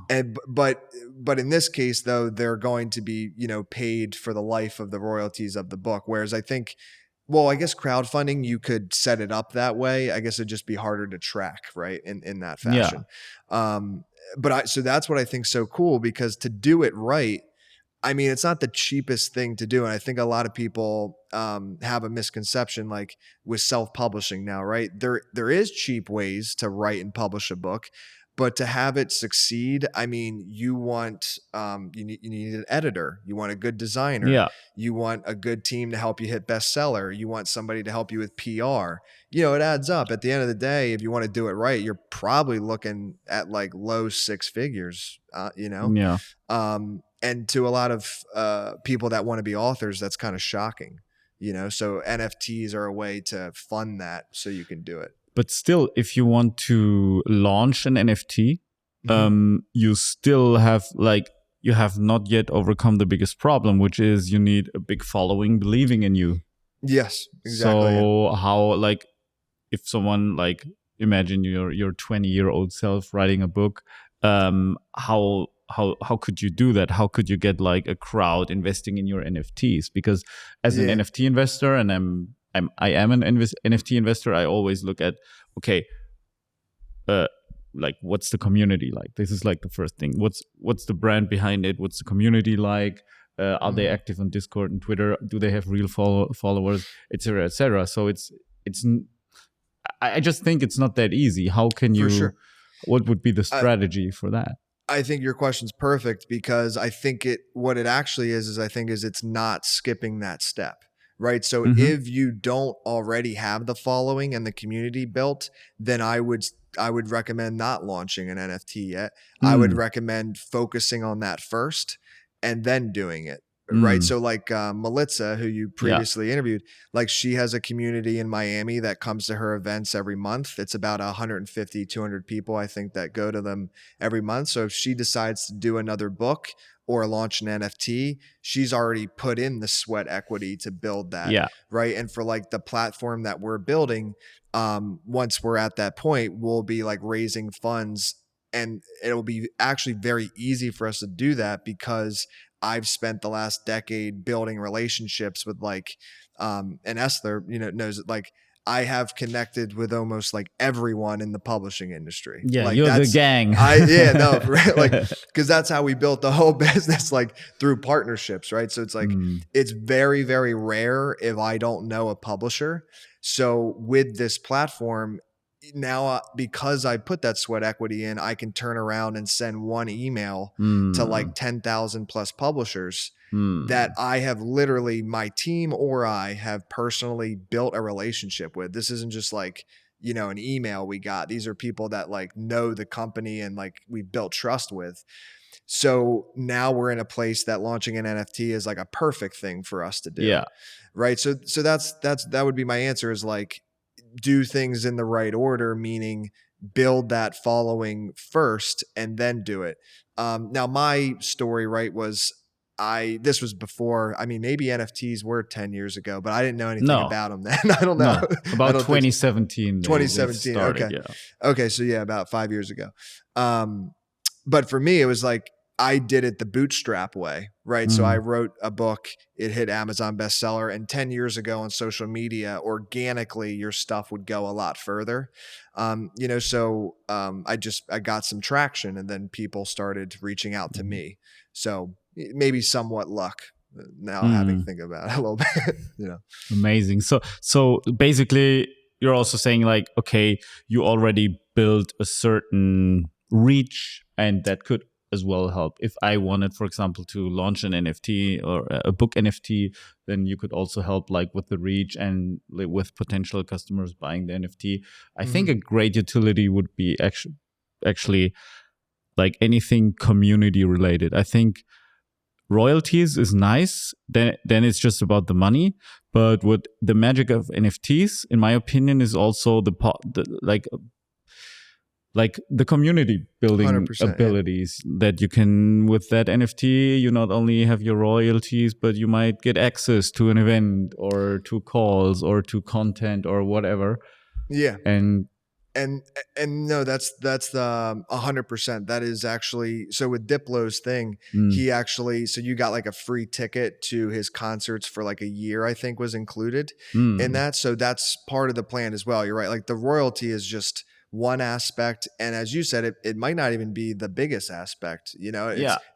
And but in this case though, they're going to be, you know, paid for the life of the royalties of the book. Whereas I think, well, I guess crowdfunding, you could set it up that way. I guess it'd just be harder to track, right? In that fashion. So that's what I think so cool, because to do it right, I mean, it's not the cheapest thing to do. And I think a lot of people have a misconception, like with self-publishing now, right? There is cheap ways to write and publish a book. But to have it succeed, I mean, you want you need an editor, you want a good designer, you want a good team to help you hit bestseller, you want somebody to help you with PR. You know, it adds up. At the end of the day, if you want to do it right, you're probably looking at like low six figures. You know, and to a lot of people that want to be authors, that's kind of shocking. You know, so NFTs are a way to fund that, so you can do it. But still, if you want to launch an NFT, you still have you have not yet overcome the biggest problem, which is you need a big following believing in you. Yes, exactly. So how, like, if someone, like, imagine your 20-year-old self writing a book, how could you do that? How could you get like a crowd investing in your NFTs? Because as an NFT investor, and I am an NFT investor, I always look at, okay, like, what's the community like? This is like the first thing. What's the brand behind it? What's the community like? Are they active on Discord and Twitter? Do they have real followers, etc., etc.? So I just think it's not that easy. How can you? For sure. What would be the strategy for that? I think your question's perfect, because I think what it actually is it's not skipping that step. Right. So if you don't already have the following and the community built, then I would recommend not launching an NFT yet. I would recommend focusing on that first and then doing it. Right. So like Melitza, who you previously interviewed, like, she has a community in Miami that comes to her events every month. It's about 150, 200 people, I think, that go to them every month. So if she decides to do another book or launch an NFT, she's already put in the sweat equity to build that. Yeah. Right. And for like the platform that we're building, once we're at that point, we'll be like raising funds, and it'll be actually very easy for us to do that, because I've spent the last decade building relationships with like, and Esther, you know, knows it, like, I have connected with almost like everyone in the publishing industry. Yeah, like, you're the gang. Right? Like, because that's how we built the whole business, like through partnerships, right? So it's like, it's very, very rare if I don't know a publisher. So with this platform now, because I put that sweat equity in, I can turn around and send one email to like 10,000 plus publishers that I have literally, my team or I have personally built a relationship with. This isn't just like, you know, an email we got. These are people that like know the company and like we built trust with. So now we're in a place that launching an NFT is like a perfect thing for us to do. Yeah. Right. So that would be my answer, is like, do things in the right order, meaning build that following first and then do it. Now my story, right, was this was before, I mean, maybe NFTs were 10 years ago, but I didn't know anything about them then. I don't know. About 2017. 2017. Started, okay. Yeah. Okay. So yeah, about 5 years ago. But for me, it was like, I did it the bootstrap way, right? So I wrote a book, it hit Amazon bestseller, and 10 years ago on social media, organically your stuff would go a lot further. I got some traction, and then people started reaching out to me. So maybe somewhat luck now, having to think about it a little bit. Amazing. So basically you're also saying like, okay, you already built a certain reach, and that could as well help. If I wanted, for example, to launch an NFT or a book NFT, then you could also help like with the reach and with potential customers buying the NFT. I think a great utility would be actually like anything community related. I think royalties is nice. Then it's just about the money. But what the magic of NFTs, in my opinion, is also like the community building abilities that you can, with that NFT, you not only have your royalties, but you might get access to an event or to calls or to content or whatever. Yeah. And no, that's the 100%. That is actually, so with Diplo's thing, he actually, so you got like a free ticket to his concerts for like a year, I think was included in that. So that's part of the plan as well. You're right. Like the royalty is just one aspect, and as you said, it might not even be the biggest aspect.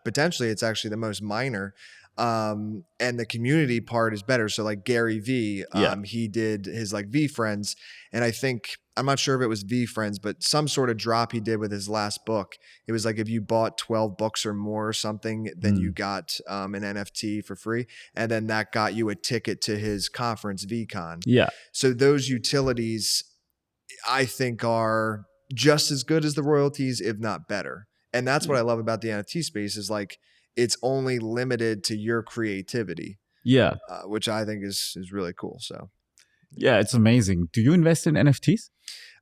Potentially it's actually the most minor, and the community part is better. So like Gary V, he did his like V Friends, and I think, I'm not sure if it was V Friends, but some sort of drop he did with his last book. It was like if you bought 12 books or more or something, then you got an NFT for free, and then that got you a ticket to his conference VCon. Yeah. So those utilities, I think, are just as good as the royalties, if not better. And that's what I love about the NFT space, is like it's only limited to your creativity. Yeah. Which I think is really cool. So yeah, it's amazing. Do you invest in NFTs?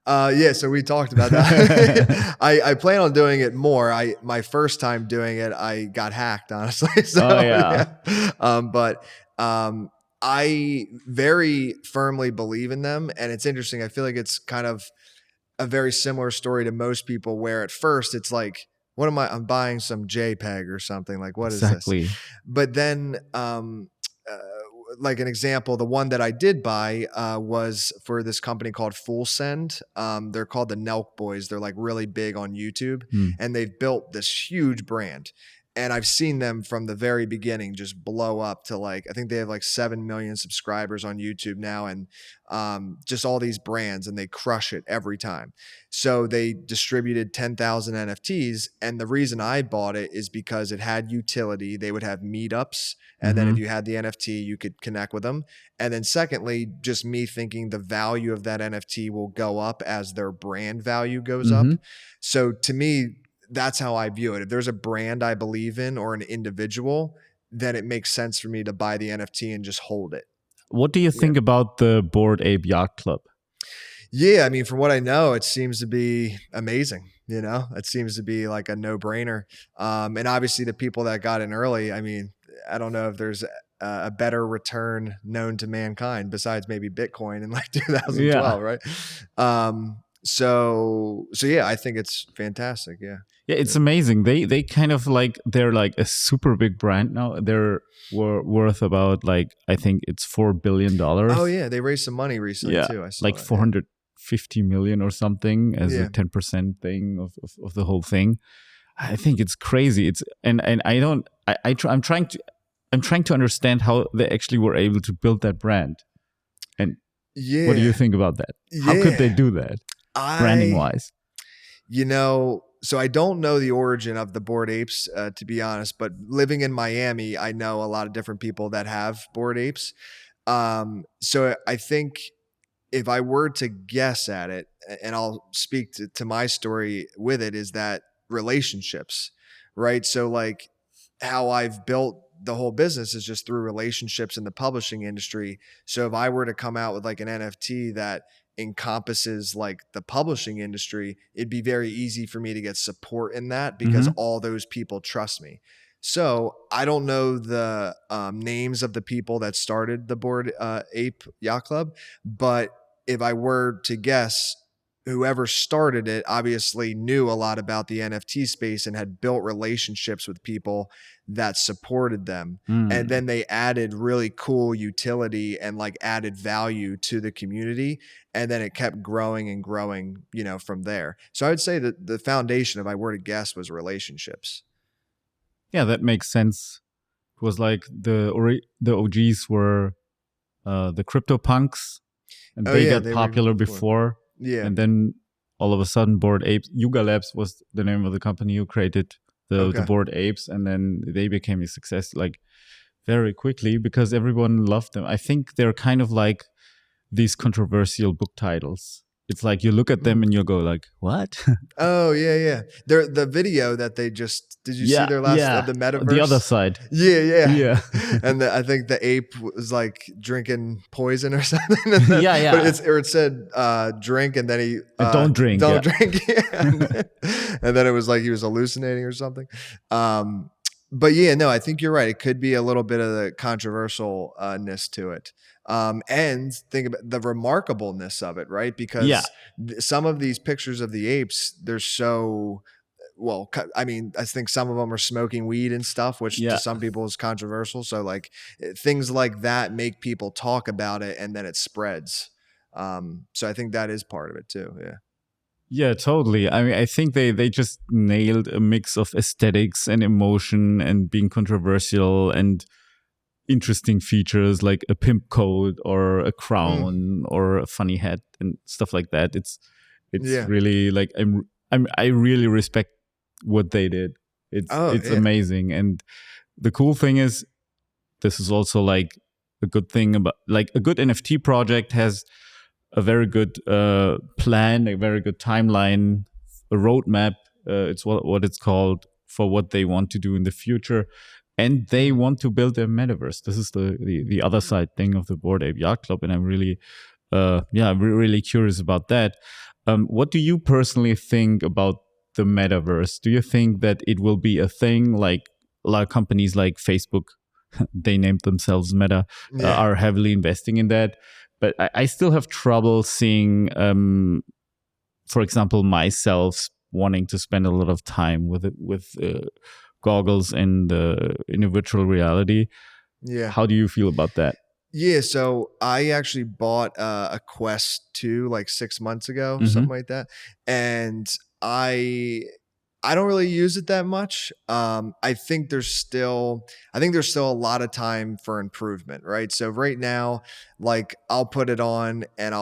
Yeah, so we talked about that. I plan on doing it more. My first time doing it, I got hacked, honestly. So, I very firmly believe in them, and it's interesting. I feel like it's kind of a very similar story to most people, where at first it's like, what am I? I'm buying some JPEG or something. Like, what is this? But then, like an example, the one that I did buy was for this company called Full Send. They're called the Nelk Boys. They're like really big on YouTube, and they've built this huge brand. And I've seen them from the very beginning just blow up to like, I think they have like 7 million subscribers on YouTube now, and just all these brands, and they crush it every time. So they distributed 10,000 NFTs. And the reason I bought it is because it had utility. They would have meetups. And then if you had the NFT, you could connect with them. And then secondly, just me thinking the value of that NFT will go up as their brand value goes up. So to me, that's how I view it. If there's a brand I believe in or an individual, then it makes sense for me to buy the NFT and just hold it. What do you think about the Bored Ape Yacht Club? Yeah, I mean, from what I know, it seems to be amazing. It seems to be like a no-brainer. And obviously the people that got in early, I mean, I don't know if there's a better return known to mankind besides maybe Bitcoin in like 2012, right? So yeah, I think it's fantastic. Yeah. Yeah, it's amazing. They kind of like, they're like a super big brand now. They're worth about like, I think it's $4 billion. Oh yeah, they raised some money recently too. I saw like 450 million or something as a 10% thing of the whole thing. I think it's crazy. I'm trying to understand how they actually were able to build that brand. And what do you think about that? How could they do that branding wise? So I don't know the origin of the Bored Apes, to be honest, but living in Miami, I know a lot of different people that have Bored Apes. So I think if I were to guess at it, and I'll speak to my story with it, is that relationships, right? So like how I've built the whole business is just through relationships in the publishing industry. So if I were to come out with like an NFT that encompasses like the publishing industry, it'd be very easy for me to get support in that because all those people trust me. So I don't know the names of the people that started the Bored Ape Yacht Club, but if I were to guess, whoever started it obviously knew a lot about the NFT space and had built relationships with people that supported them. And then they added really cool utility and like added value to the community. And then it kept growing and growing, from there. So I would say that the foundation, if I were to guess, was relationships. Yeah, that makes sense. It was like the OGs were the CryptoPunks, and they got popular before. Yeah. And then all of a sudden, Bored Apes, Yuga Labs was the name of the company who created the Bored Apes, and then they became a success like very quickly because everyone loved them. I think they're kind of like these controversial book titles. It's like you look at them and you go like, what? Oh, yeah. The video that they just, did you see their last of the Metaverse? The other side. Yeah. And I think the ape was like drinking poison or something. Then, But it said drink, and then he... don't drink. Don't drink. And then it was like he was hallucinating or something. But yeah, no, I think you're right. It could be a little bit of the controversialness to it. And think about the remarkableness of it, right? Because some of these pictures of the apes, they're so, well, I mean, I think some of them are smoking weed and stuff, which to some people is controversial. So like things like that make people talk about it, and then it spreads. So I think that is part of it too. Yeah. Yeah, totally. I mean, I think they just nailed a mix of aesthetics and emotion and being controversial and interesting features like a pimp coat or a crown or a funny hat and stuff like that. It's really like I really respect what they did. It's amazing. And the cool thing is, this is also like a good thing about like a good NFT project has a very good plan, a very good timeline, a roadmap. It's what it's called, for what they want to do in the future. And they want to build their metaverse. This is the other side thing of the Bored Ape Yacht Club. And I'm really, really curious about that. What do you personally think about the metaverse? Do you think that it will be a thing? Like a lot of companies like Facebook, they named themselves Meta, are heavily investing in that. But I still have trouble seeing, for example, myself wanting to spend a lot of time with goggles and in a virtual reality. Yeah. How do you feel about that? Yeah, so I actually bought a Quest 2 like 6 months ago, something like that. And I don't really use it that much. I think there's still a lot of time for improvement, right? So right now, like I'll put it on and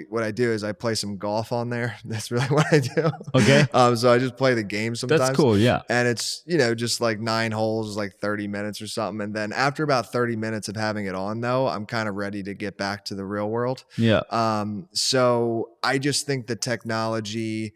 what I do is I play some golf on there. That's really what I do. Okay. So I just play the game sometimes. That's cool. Yeah. And it's, just like 9 holes, like 30 minutes or something. And then after about 30 minutes of having it on though, I'm kind of ready to get back to the real world. Yeah. So I just think the technology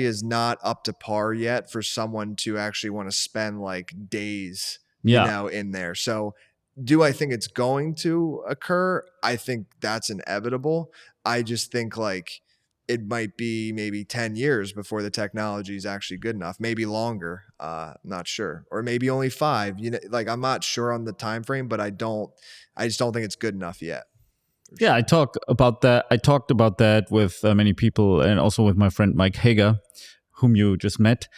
is not up to par yet for someone to actually want to spend like days, in there. So do I think it's going to occur? I think that's inevitable. I just think like it might be maybe 10 years before the technology is actually good enough, maybe longer. Not sure. Or maybe only 5, like I'm not sure on the time frame, but I just don't think it's good enough yet. Yeah, I talked about that with many people, and also with my friend Mike Hager, whom you just met.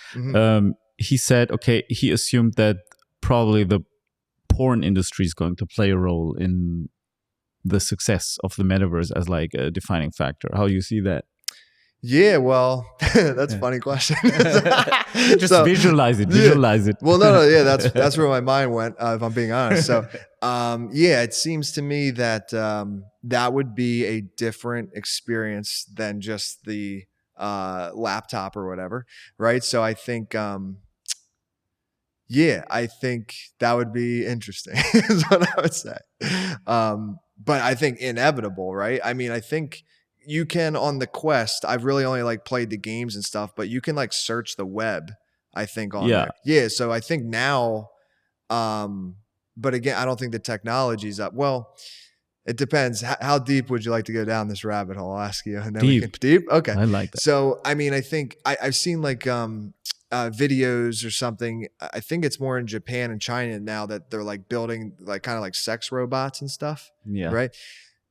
He said, he assumed that probably the porn industry is going to play a role in the success of the metaverse as like a defining factor. How do you see that? Yeah, well, that's a funny question. Just visualize it. Well, no, yeah, that's where my mind went, if I'm being honest. So, it seems to me that that would be a different experience than just the laptop or whatever, right? So I think, I think that would be interesting is what I would say. But I think inevitable, right? I mean, I think you can on the Quest, I've really only like played the games and stuff, but you can like search the web, I think on there. Yeah. So I think now, but again, I don't think the technology's up. Well, it depends. How deep would you like to go down this rabbit hole? I'll ask you. And then deep. Okay. I like that. So, I mean, I think I've seen like, videos or something. I think it's more in Japan and China now that they're like building like kind of like sex robots and stuff. Yeah. Right.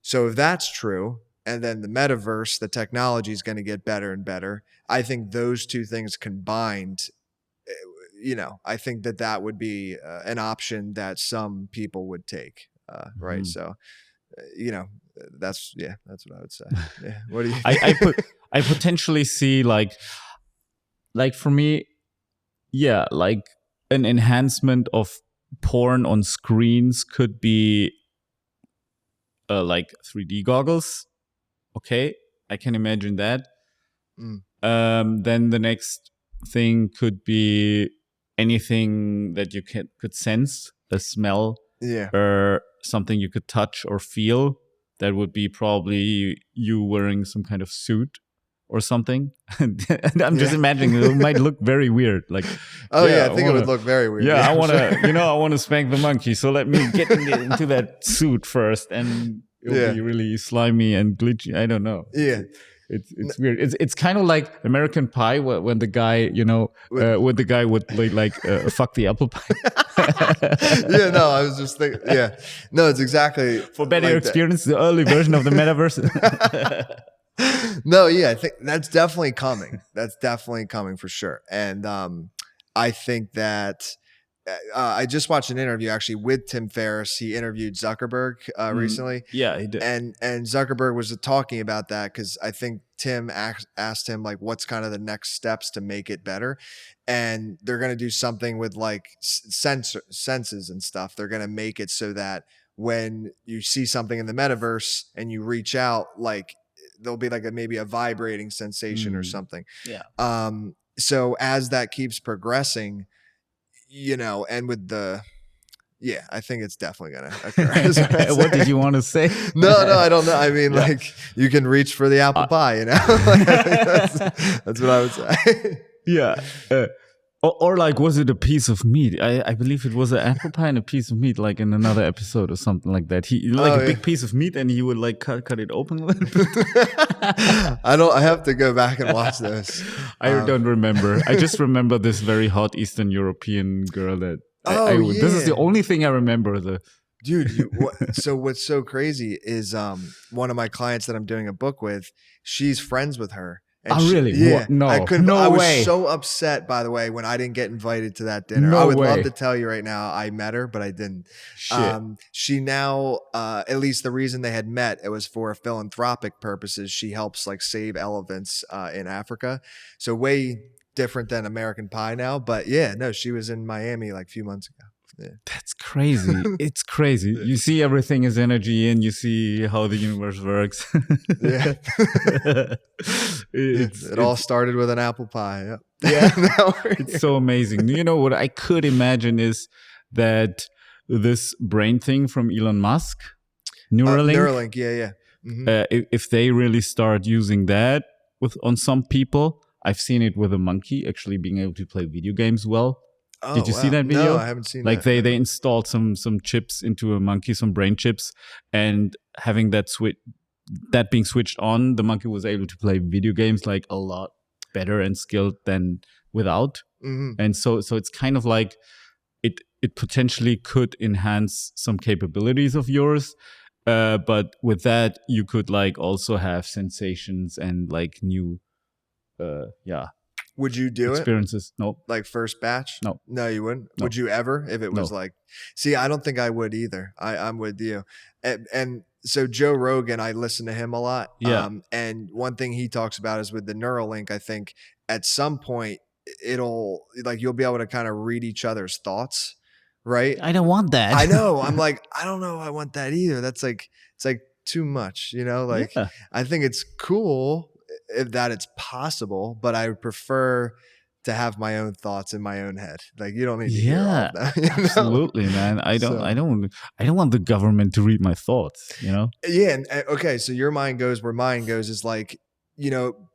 So if that's true, and then the metaverse, the technology is going to get better and better. I think those two things combined, I think that would be an option that some people would take, right? So, that's what I would say. Yeah. What do you think? I potentially see like for me, like an enhancement of porn on screens could be like 3D goggles. Okay, I can imagine that. Then the next thing could be anything that you could sense, a smell, or something you could touch or feel. That would be probably you wearing some kind of suit or something. And I'm just imagining it might look very weird. Like, I think it would look very weird. Yeah, I want to, I want to spank the monkey. So let me get into that suit first, and it'll be really slimy and glitchy. I don't know. Yeah. It's weird. It's kind of like American Pie when the guy, when the guy would fuck the apple pie. I was just thinking. Yeah, no, it's exactly for better experience. The early version of the metaverse. No, I think that's definitely coming. That's definitely coming for sure. And I think that I just watched an interview actually with Tim Ferriss. He interviewed Zuckerberg recently. Yeah, he did. And Zuckerberg was talking about that because I think Tim asked him like, what's kind of the next steps to make it better? And they're going to do something with like senses and stuff. They're going to make it so that when you see something in the metaverse and you reach out, like there'll be like maybe a vibrating sensation or something. Yeah. So as that keeps progressing, and with the, I think it's definitely going to occur. What did you want to say? No, I don't know. I mean, like you can reach for the apple pie, Like, I think that's what I would say. Yeah. Or like, was it a piece of meat? I believe it was an apple pie and a piece of meat, like in another episode or something like that. He a big piece of meat, and he would like cut it open a little bit. I have to go back and watch those. I don't remember. I just remember this very hot Eastern European girl that. This is the only thing I remember. Dude, so what's so crazy is one of my clients that I'm doing a book with, she's friends with her. And really? Yeah. No. I was way. so upset, by the way, when I didn't get invited to that dinner. No I would way. love to tell you right now I met her, but I didn't. Shit. She now, at least the reason they had met, it was for philanthropic purposes. She helps like save elephants in Africa. So way different than American Pie now. But she was in Miami like a few months ago. Yeah. That's crazy. It's crazy. You see everything is energy, and you see how the universe works. Yeah. It all started with an apple pie. Yeah. It's so amazing. What I could imagine is that this brain thing from Elon Musk, Neuralink. Neuralink, yeah. Mm-hmm. If they really start using that on some people, I've seen it with a monkey actually being able to play video games well. Oh, did you see that video? No, I haven't seen that. They installed some chips into a monkey, some brain chips, and having that being switched on, the monkey was able to play video games like a lot better and skilled than without. Mm-hmm. And so it's kind of like it potentially could enhance some capabilities of yours, but with that you could like also have sensations and like new Would you do experiences? No. Like first batch? No, you wouldn't. No. Would you ever? If it was like, see, I don't think I would either. I'm with you. And so Joe Rogan, I listen to him a lot. Yeah. And one thing he talks about is with the Neuralink, I think at some point you'll be able to kind of read each other's thoughts. Right. I don't want that. I know. I'm like, I don't know. I want that either. That's like, it's like too much, I think it's cool that it's possible, but I would prefer to have my own thoughts in my own head. Like you don't need to hear all of that. Absolutely, man. I don't want the government to read my thoughts, Yeah. And okay. So your mind goes where mine goes is like,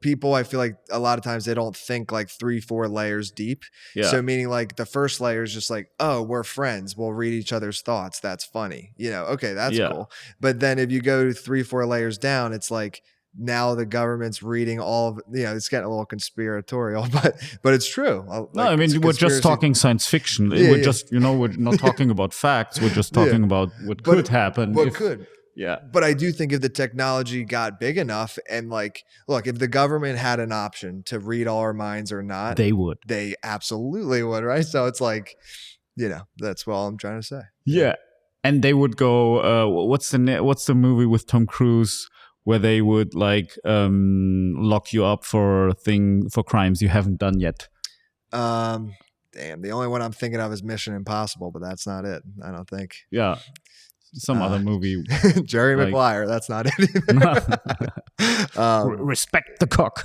people, I feel like a lot of times they don't think like 3-4 layers deep. Yeah. So meaning like the first layer is just like, oh, we're friends. We'll read each other's thoughts. That's funny. Okay, that's cool. But then if you go 3-4 layers down, it's like, now the government's reading all of it's getting a little conspiratorial, but it's true. No, I mean we're just talking science fiction. We're just we're not talking about facts. We're just talking about what could happen. What could? Yeah. But I do think if the technology got big enough and like, look, if the government had an option to read all our minds or not, they would. They absolutely would, right? So it's like, that's all I'm trying to say. Yeah. And they would go, what's the movie with Tom Cruise where they would like lock you up for crimes you haven't done yet? Damn, the only one I'm thinking of is Mission Impossible, but that's not it, I don't think. Yeah. Some other movie. Jerry Maguire, that's not it either. Respect the cock.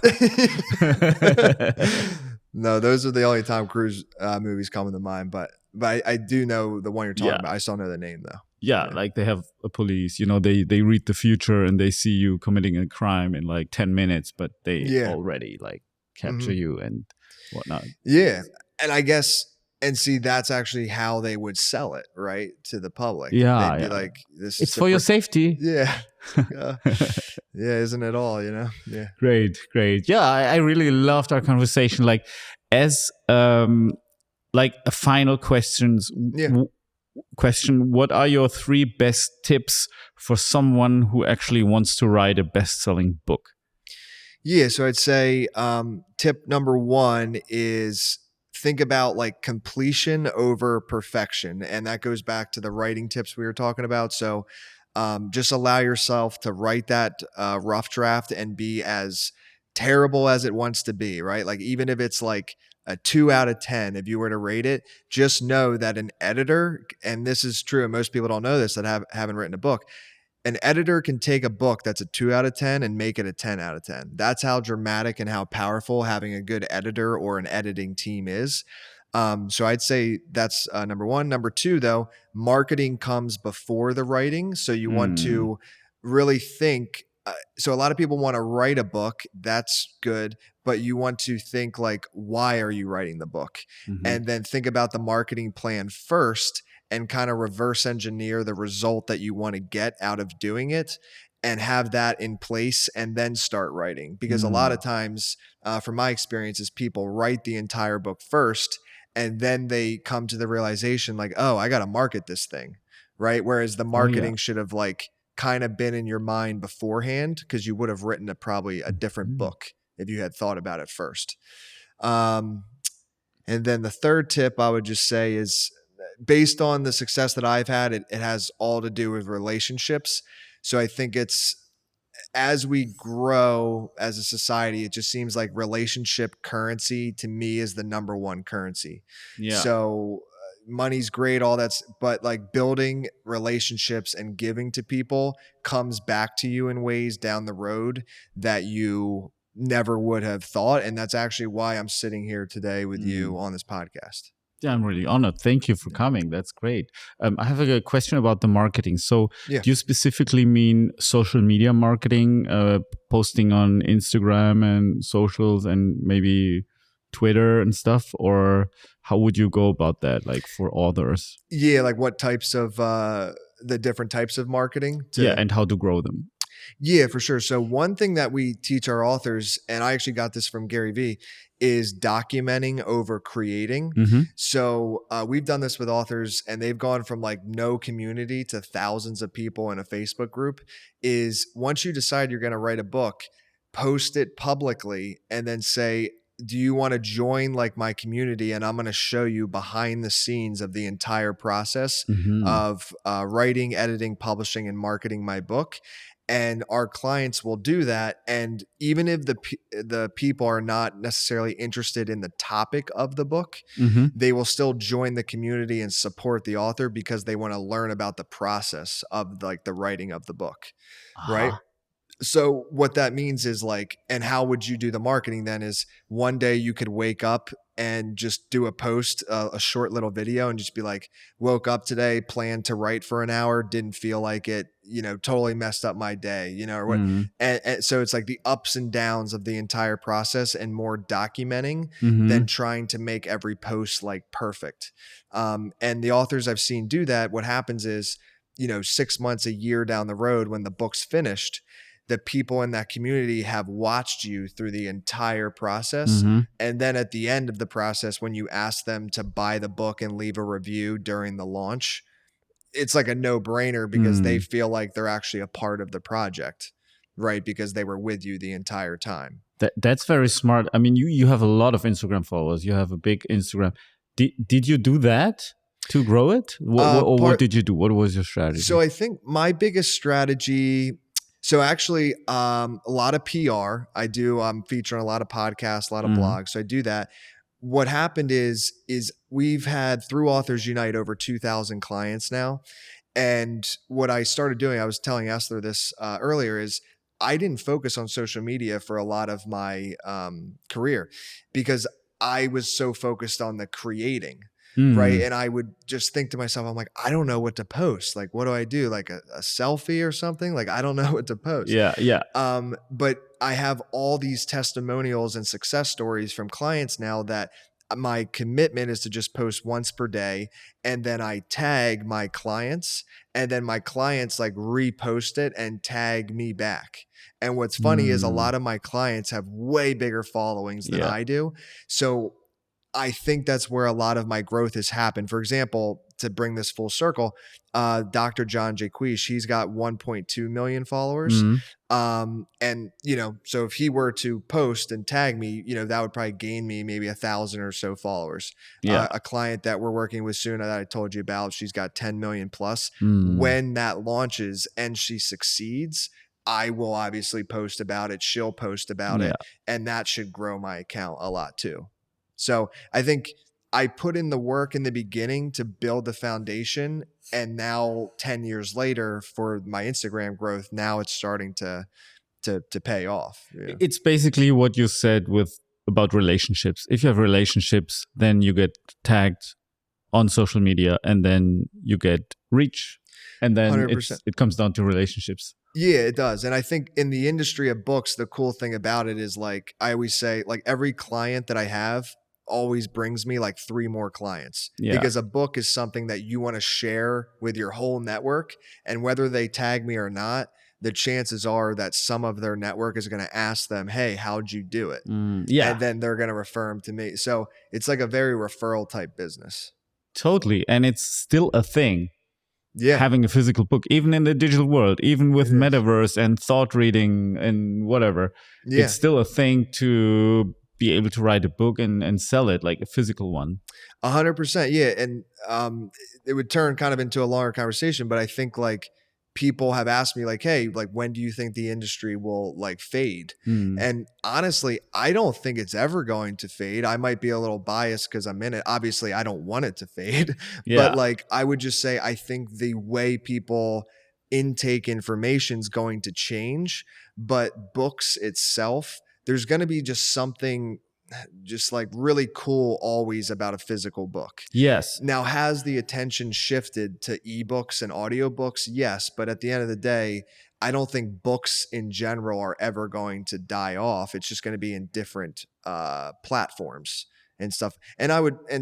No, those are the only Tom Cruise movies coming to mind, but I do know the one you're talking about. I still know the name though. Yeah, like they have a police, they read the future and they see you committing a crime in like 10 minutes, but they already like capture you and whatnot. Yeah. And I guess, and see, that's actually how they would sell it, right? To the public. Yeah. They'd be like, this it's for your safety. Yeah. Isn't it all, Yeah. Great. Yeah, I really loved our conversation. Like as like a final question, what are your 3 best tips for someone who actually wants to write a best-selling book? Yeah, so I'd say tip number 1 is think about like completion over perfection. And that goes back to the writing tips we were talking about. So just allow yourself to write that rough draft and be as terrible as it wants to be, right? Like even if it's like a 2 out of 10, if you were to rate it, just know that an editor, and this is true, and most people don't know this that haven't written a book, an editor can take a book that's a 2 out of 10 and make it a 10 out of 10. That's how dramatic and how powerful having a good editor or an editing team is. So I'd say that's number 1. Number 2, though, marketing comes before the writing. So you want to really think. So a lot of people want to write a book. That's good. But you want to think like, why are you writing the book? And then think about the marketing plan first and kind of reverse engineer the result that you want to get out of doing it and have that in place and then start writing. Because a lot of times, from my experiences, people write the entire book first and then they come to the realization like, oh, I got to market this thing, right? Whereas the marketing should have like kind of been in your mind beforehand because you would have written probably a different book if you had thought about it first. And then the third tip I would just say is, based on the success that I've had, it has all to do with relationships. So I think it's, as we grow as a society, it just seems like relationship currency to me is the number 1 currency. Yeah. So money's great, all that's, but like building relationships and giving to people comes back to you in ways down the road that you never would have thought. And that's actually why I'm sitting here today with you on this podcast. Yeah, I'm really honored. Thank you for coming. That's great. I have a question about the marketing. So do you specifically mean social media marketing, posting on Instagram and socials and maybe Twitter and stuff? Or how would you go about that, like for authors? Yeah, like what types of the different types of marketing? And how to grow them. Yeah, for sure. So one thing that we teach our authors, and I actually got this from Gary Vee, is documenting over creating. So we've done this with authors and they've gone from like no community to thousands of people in a Facebook group. Is once you decide you're going to write a book, post it publicly and then say, do you want to join like my community? And I'm going to show you behind the scenes of the entire process of writing, editing, publishing, and marketing my book. And our clients will do that. And even if the people are not necessarily interested in the topic of the book, they will still join the community and support the author because they want to learn about the process of like the writing of the book. Right. So what that means is like, and how would you do the marketing then is one day you could wake up and just do a post, a short little video and just be like, woke up today, planned to write for an hour, didn't feel like it, totally messed up my day, or what. And so it's like the ups and downs of the entire process and more documenting than trying to make every post like perfect. And the authors I've seen do that, what happens is, 6 months, a year down the road when the book's finished, the people in that community have watched you through the entire process. And then at the end of the process, when you ask them to buy the book and leave a review during the launch, it's like a no-brainer because they feel like they're actually a part of the project, right? Because they were with you the entire time. That's very smart. I mean, you have a lot of Instagram followers. You have a big Instagram. Did you do that to grow it? What did you do? What was your strategy? So I think my biggest strategy, so actually a lot of PR. I do, I'm featuring a lot of podcasts, a lot of blogs. So I do that. What happened is we've had through Authors Unite over 2,000 clients now. And what I started doing, I was telling Esther this earlier, is I didn't focus on social media for a lot of my career because I was so focused on the creating, right? And I would just think to myself, I'm like, I don't know what to post. Like, what do I do? Like a selfie or something? Like, I don't know what to post. Yeah. But I have all these testimonials and success stories from clients now that my commitment is to just post once per day. And then I tag my clients, and then my clients like repost it and tag me back. And what's funny is a lot of my clients have way bigger followings than I do. So I think that's where a lot of my growth has happened. For example, to bring this full circle, Dr. John Jaquish, he's got 1.2 million followers. And, you know, so if he were to post and tag me, you know, that would probably gain me maybe 1,000 or so followers. A client that we're working with soon that I told you about, she's got 10 million plus. When that launches and she succeeds, I will obviously post about it. She'll post about it. And that should grow my account a lot too. So I think I put in the work in the beginning to build the foundation. And now 10 years later for my Instagram growth, now it's starting to pay off. Yeah. It's basically what you said about relationships. If you have relationships, then you get tagged on social media and then you get reach. And then it comes down to relationships. Yeah, it does. And I think in the industry of books, the cool thing about it is, like I always say, like every client that I have always brings me like 3 more clients, because a book is something that you want to share with your whole network. And whether they tag me or not, the chances are that some of their network is going to ask them, hey, how'd you do it? And then they're going to refer them to me. So it's like a very referral type business. Totally. And it's still a thing. Having a physical book, even in the digital world, even with Metaverse and thought reading and whatever, it's still a thing to be able to write a book and sell it, like a physical one. 100%. Yeah. And it would turn kind of into a longer conversation, but I think like people have asked me like, hey, like when do you think the industry will like fade? And honestly, I don't think it's ever going to fade. I might be a little biased because I'm in it. Obviously, I don't want it to fade, but like I would just say, I think the way people intake information is going to change, but books itself, there's going to be just something just like really cool always about a physical book. Yes. Now, has the attention shifted to ebooks and audiobooks? Yes. But at the end of the day, I don't think books in general are ever going to die off. It's just going to be in different platforms and stuff. And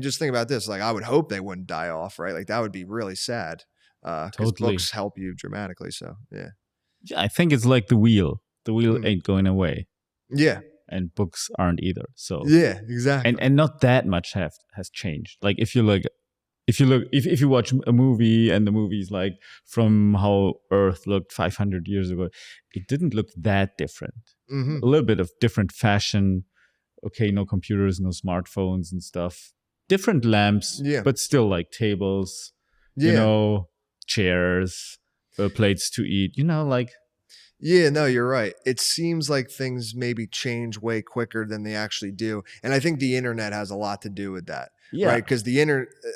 just think about this, like I would hope they wouldn't die off, right? Like that would be really sad because books help you dramatically. So, yeah. I think it's like the wheel. The wheel ain't going away. Yeah. And books aren't either. So yeah, exactly. And not that much has changed. Like if you watch a movie and the movie's like from how Earth looked 500 years ago, it didn't look that different. A little bit of different fashion. Okay, no computers, no smartphones and stuff. Different lamps, but still like tables, you know, chairs, plates to eat, you know, like. Yeah, no, you're right. It seems like things maybe change way quicker than they actually do. And I think the internet has a lot to do with that, right? Because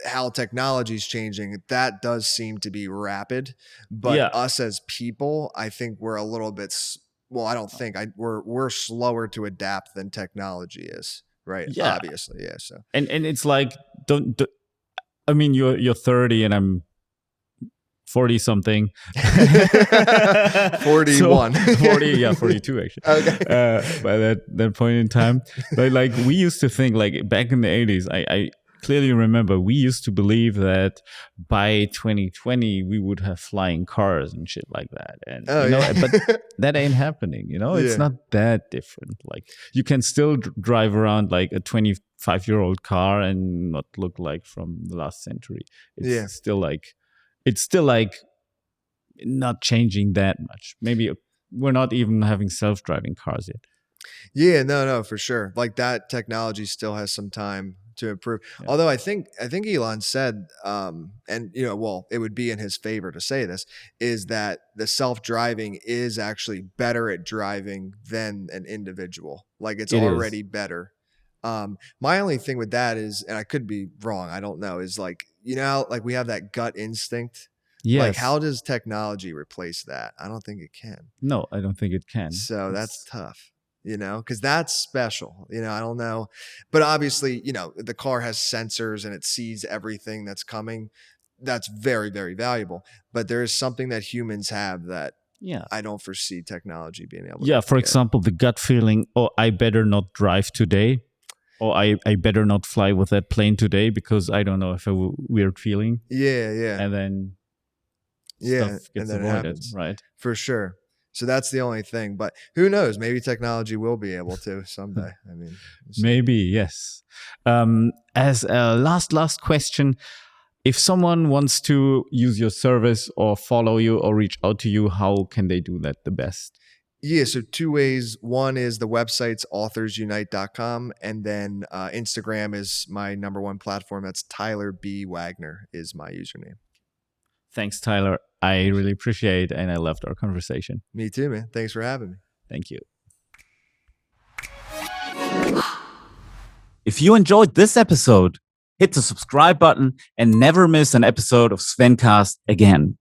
how technology is changing, that does seem to be rapid. But us as people, I think we're a little bit, I don't think, we're slower to adapt than technology is, right? Yeah. Obviously, yeah. So and it's like, I mean, you're 30 and I'm 40 something. 41. 42 actually. Okay. By that point in time. But like we used to think like back in the 80s, I clearly remember we used to believe that by 2020 we would have flying cars and shit like that. And but that ain't happening, you know? It's not that different. Like you can still drive around like a 25-year-old car and not look like from the last century. It's still like it's still like not changing that much. Maybe we're not even having self-driving cars yet. Yeah, no, for sure. Like that technology still has some time to improve. Yeah. Although I think Elon said, and well, it would be in his favor to say this, is that the self-driving is actually better at driving than an individual. Like it's already better. My only thing with that is, and I could be wrong, I don't know, is like, like we have that gut instinct. Yes. Like how does technology replace that? I don't think it can. No, I don't think it can. So that's tough. Because that's special. I don't know. But obviously, the car has sensors and it sees everything that's coming. That's very, very valuable. But there is something that humans have that I don't foresee technology being able to. Yeah, for example, the gut feeling, oh, I better not drive today. Or I better not fly with that plane today because I don't know if a weird feeling. Yeah. And then stuff gets avoided, right? For sure. So that's the only thing, but who knows? Maybe technology will be able to someday. I mean, maybe, yes. As a last question, if someone wants to use your service or follow you or reach out to you, how can they do that the best? Yeah, so 2 ways. One is the website's authorsunite.com, and then Instagram is my number one platform. That's Tyler B. Wagner is my username. Thanks, Tyler. I really appreciate it, and I loved our conversation. Me too, man. Thanks for having me. Thank you. If you enjoyed this episode, hit the subscribe button and never miss an episode of Svencast again.